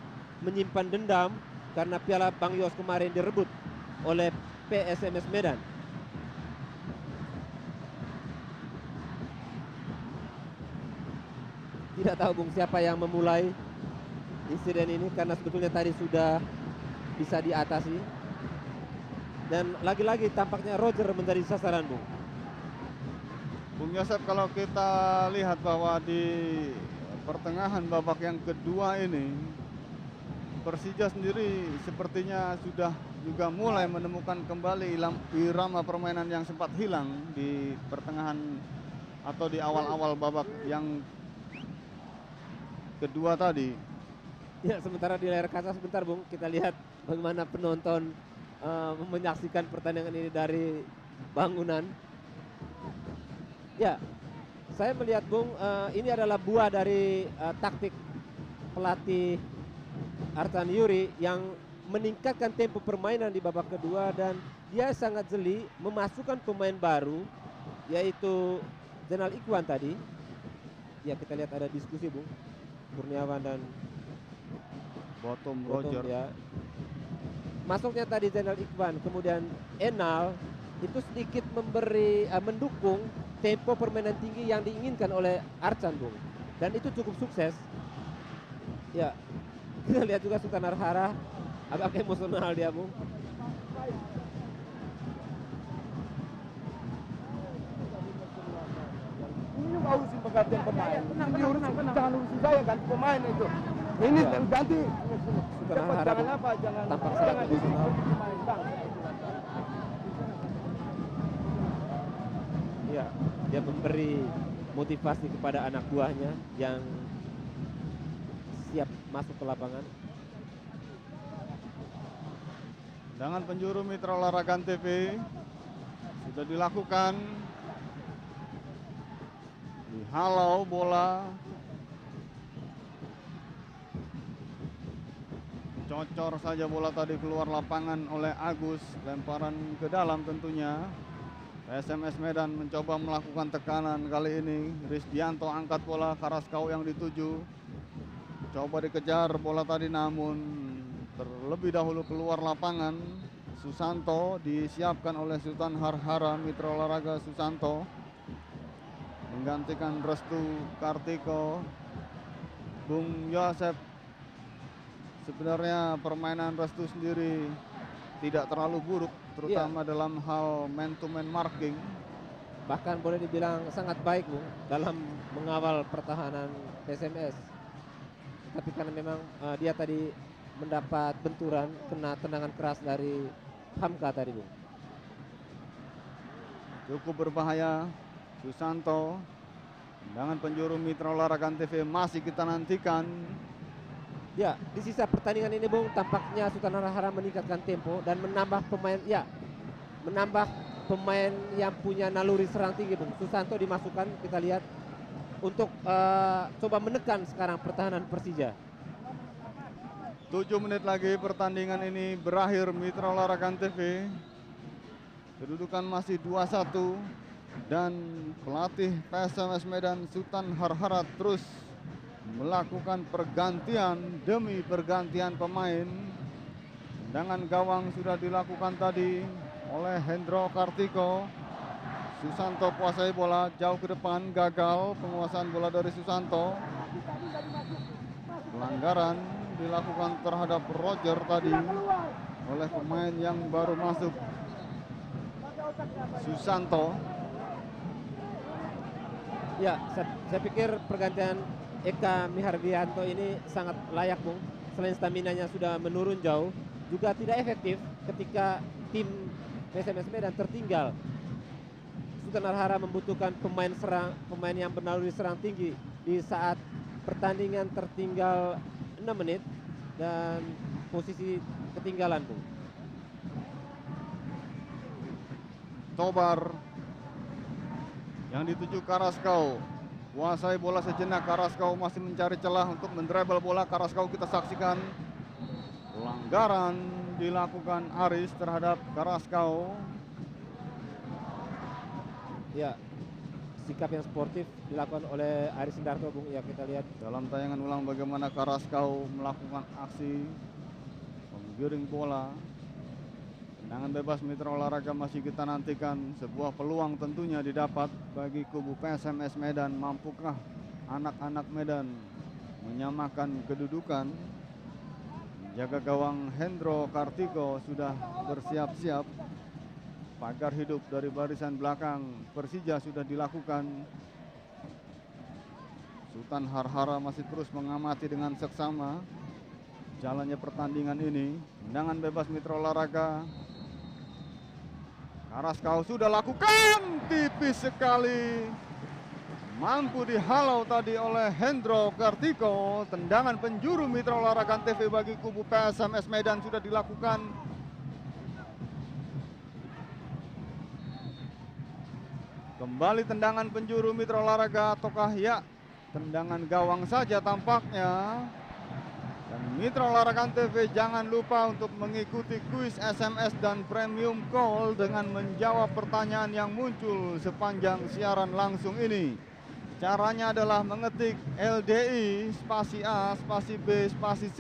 menyimpan dendam karena Piala Bang Yos kemarin direbut oleh PSMS Medan. Tidak tahu Bung siapa yang memulai insiden ini, karena sebetulnya tadi sudah bisa diatasi. Dan lagi-lagi tampaknya Roger menjadi sasaran Bung. Bung Yosep, kalau kita lihat bahwa di pertengahan babak yang kedua ini Persija sendiri sepertinya sudah juga mulai menemukan kembali irama permainan yang sempat hilang di pertengahan atau di awal-awal babak yang kedua tadi. Ya, sementara di layar kaca sebentar Bung, kita lihat bagaimana penonton menyaksikan pertandingan ini dari bangunan. Ya, saya melihat Bung, ini adalah buah dari taktik pelatih Artan Yuri yang meningkatkan tempo permainan di babak kedua, dan dia sangat jeli memasukkan pemain baru yaitu Zainal Ikhwan tadi. Ya, kita lihat ada diskusi Bung, Kurniawan dan Bottom Roger. Ya. Masuknya tadi Zainal Ikhwan, kemudian Enal itu sedikit mendukung tempo permainan tinggi yang diinginkan oleh Arcan Bung, dan itu cukup sukses. Ya, kita lihat juga Sultan Arhara agak emosional dia Bung. Ini juga urusin penggantian pemain. Ini urusin, jangan urusin saya ganti pemain itu. Ini ganti. Jangan apa, jangan emosional. pemain bang. Ya, dia memberi motivasi kepada anak buahnya yang siap masuk ke lapangan. Dengan penjuru Mitra Olahraga TV sudah dilakukan. Dihalau bola. Cocor saja bola tadi keluar lapangan oleh Agus. Lemparan ke dalam tentunya. PSMS Medan mencoba melakukan tekanan kali ini. Rizdianto angkat bola, Karaskau yang dituju. Coba dikejar bola tadi namun terlebih dahulu keluar lapangan. Susanto disiapkan oleh Sultan Harhara, Mitra Olahraga Susanto. Menggantikan Restu Kartiko. Bung Yosep, sebenarnya permainan Restu sendiri tidak terlalu buruk, terutama dalam hal man-to-man marking. Bahkan boleh dibilang sangat baik, Bung, dalam mengawal pertahanan PSMS. Tapi karena memang dia tadi mendapat benturan, kena tendangan keras dari Hamka tadi, Bung. Cukup berbahaya. Susanto, tendangan penjuru Mitra Olahraga TV masih kita nantikan. Ya, di sisa pertandingan ini, Bung, tampaknya Sultan Harhara meningkatkan tempo dan menambah pemain, menambah pemain yang punya naluri serang tinggi, Bung. Susanto dimasukkan, kita lihat, untuk coba menekan sekarang pertahanan Persija. 7 menit lagi pertandingan ini berakhir. Mitra Olahraga TV. Kedudukan masih 2-1 dan pelatih PSMS Medan Sultan Harhara terus melakukan pergantian demi pergantian pemain. Tendangan gawang sudah dilakukan tadi oleh Hendro Kartiko. Susanto kuasai bola jauh ke depan, gagal penguasaan bola dari Susanto. Pelanggaran dilakukan terhadap Roger tadi oleh pemain yang baru masuk, Susanto. Ya, saya pikir pergantian Eka Mihardianto ini sangat layak, Bung. Selain staminanya sudah menurun jauh, juga tidak efektif ketika tim PSMS Medan tertinggal. Sultan Harhara membutuhkan pemain serang, pemain yang bernaluri serang tinggi di saat pertandingan tertinggal 6 menit dan posisi ketinggalan, Bung. Tobar yang dituju Karaskau. Kuasai bola sejenak, Karaskau masih mencari celah untuk mendribble bola. Karaskau kita saksikan pelanggaran dilakukan Aris terhadap Karaskau. Ya, sikap yang sportif dilakukan oleh Aris Sindarto, Bung. Ya, kita lihat Dalam tayangan ulang bagaimana Karaskau melakukan aksi menggiring bola. Tendangan bebas Mitra Olahraga masih kita nantikan. Sebuah peluang tentunya didapat bagi kubu PSMS Medan. Mampukah anak-anak Medan menyamakan kedudukan? Jaga gawang Hendro Kartiko sudah bersiap-siap. Pagar hidup dari barisan belakang Persija sudah dilakukan. Sultan Harhara masih terus mengamati dengan seksama jalannya pertandingan ini. Tendangan bebas Mitra Olahraga. Karaskau sudah lakukan, tipis sekali. Mampu dihalau tadi oleh Hendro Kartiko. Tendangan penjuru Mitra Olahraga TV bagi kubu PSMS Medan sudah dilakukan. Kembali tendangan penjuru Mitra Olahraga, ataukah ya tendangan gawang saja tampaknya. Dan Mitra Olahraga TV jangan lupa untuk mengikuti kuis SMS dan premium call dengan menjawab pertanyaan yang muncul sepanjang siaran langsung ini. Caranya adalah mengetik LDI spasi A spasi B spasi C,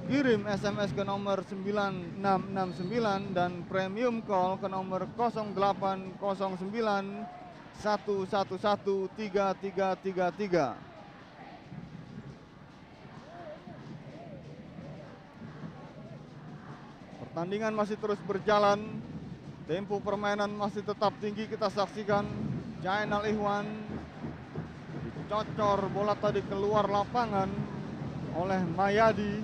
kirim SMS ke nomor 9669 dan premium call ke nomor 0809 111 3333. Pertandingan masih terus berjalan. Tempo permainan masih tetap tinggi, kita saksikan. Jainal Ihwan dicocor bola tadi keluar lapangan oleh Mayadi.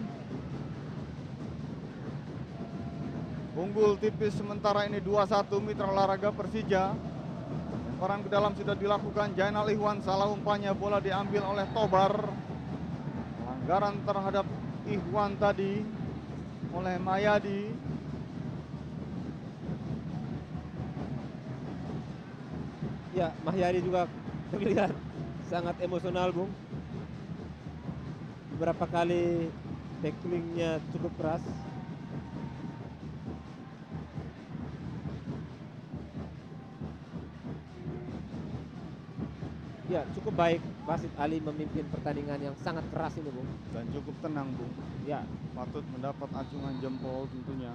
Unggul tipis sementara ini 2-1 Mitra Olahraga Persija. Lemparan ke dalam sudah dilakukan Jainal Ikhwan, salah umpannya, bola diambil oleh Tobar. Pelanggaran terhadap Ikhwan tadi oleh Mayadi. Ya, Mahyari juga terlihat sangat emosional, Bung. Beberapa kali tacklingnya cukup keras. Ya, cukup baik Wasit Ali memimpin pertandingan yang sangat keras ini, Bung. Dan cukup tenang, Bung. Ya, Patut mendapat acungan jempol tentunya.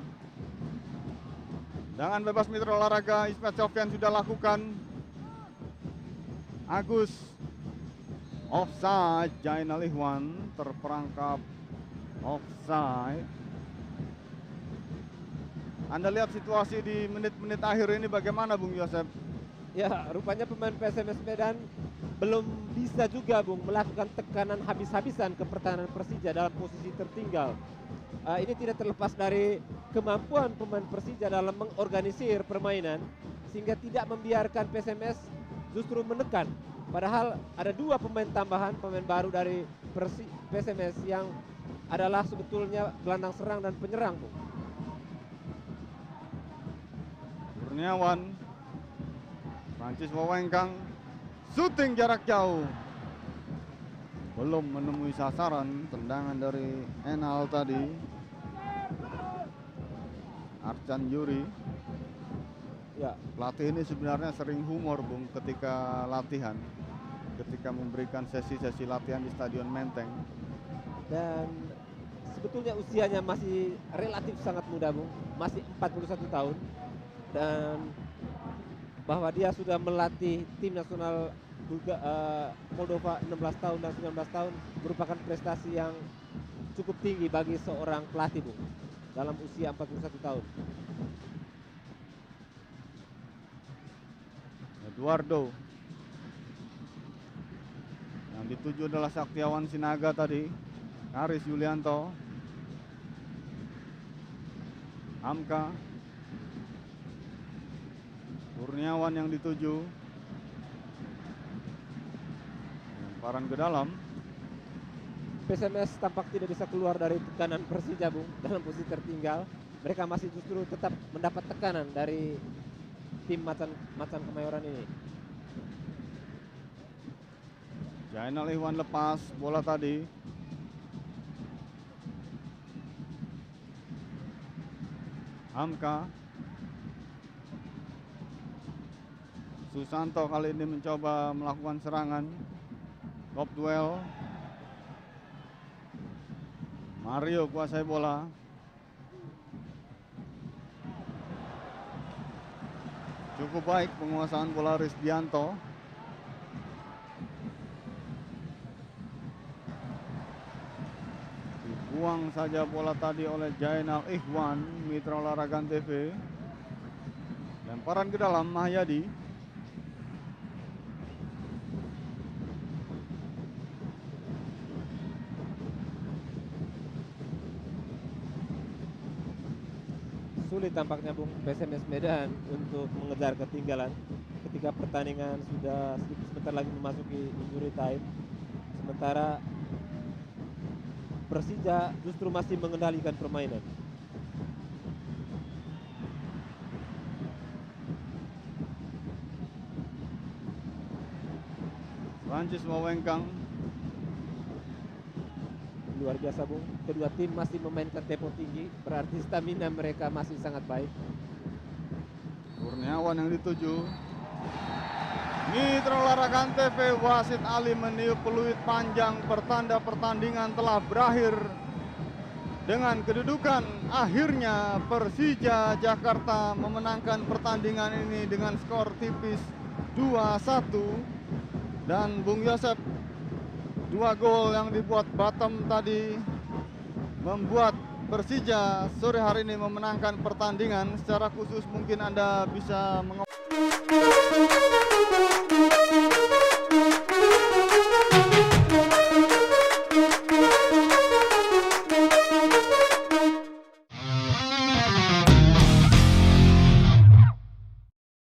Dengan bebas mitra olahraga Ismet Sofyan sudah lakukan. Agus offside, Jainal Ikhwan terperangkap offside. Anda lihat situasi di menit-menit akhir ini bagaimana, Bung Yosep? ya, rupanya pemain PSMS Medan belum bisa juga, Bung, melakukan tekanan habis-habisan ke pertahanan Persija dalam posisi tertinggal. Ini tidak terlepas dari kemampuan pemain Persija dalam mengorganisir permainan sehingga tidak membiarkan PSMS justru menekan. Padahal ada dua pemain tambahan, pemain baru dari PSMS yang adalah sebetulnya gelandang serang dan penyerang, Bung. Kurniawan, Francis Wawengkang, syuting jarak jauh, belum menemui sasaran. Tendangan dari Enal tadi. Arcan Yuri. Ya, Pelatih ini sebenarnya sering humor, Bung, ketika latihan, ketika memberikan sesi-sesi latihan di Stadion Menteng. dan sebetulnya usianya masih relatif sangat muda, Bung, masih 41 tahun, dan bahwa dia sudah melatih tim nasional Moldova 16 tahun dan 19 tahun merupakan prestasi yang cukup tinggi bagi seorang pelatih, Bung, dalam usia 41 tahun. Eduardo. Yang dituju adalah Saktiawan Sinaga tadi. Karis Yulianto. Hamka. Kurniawan yang dituju. Lemparan ke dalam. PSMS tampak tidak bisa keluar dari tekanan Persija, Bung, dalam posisi tertinggal. Mereka masih justru tetap mendapat tekanan dari tim Macan Kemayoran ini. Jainal Ikhwan lepas bola tadi. Hamka. Susanto kali ini mencoba melakukan serangan. Top duel. Mario kuasai bola. Cukup baik penguasaan bola Rizdianto. Dibuang saja bola tadi oleh Jainal Ikhwan, mitra olahraga TV. Lemparan ke dalam Mahyadi. Sulit tampaknya, Bung, PSMS Medan untuk mengejar ketinggalan ketika pertandingan sudah sebentar lagi memasuki injury time. Sementara Persija justru masih mengendalikan permainan. Francis Wawengkang. Luar biasa, Bung. Kedua tim masih memainkan tempo tinggi, berarti stamina mereka masih sangat baik. Kurniawan yang dituju. Mitra olahraga TV, wasit Ali meniup peluit panjang, pertanda pertandingan telah berakhir dengan kedudukan akhirnya Persija Jakarta memenangkan pertandingan ini dengan skor tipis 2-1. Dan Bung Yosep, 2 gol yang dibuat Batam tadi membuat Persija sore hari ini memenangkan pertandingan. Secara khusus mungkin Anda bisa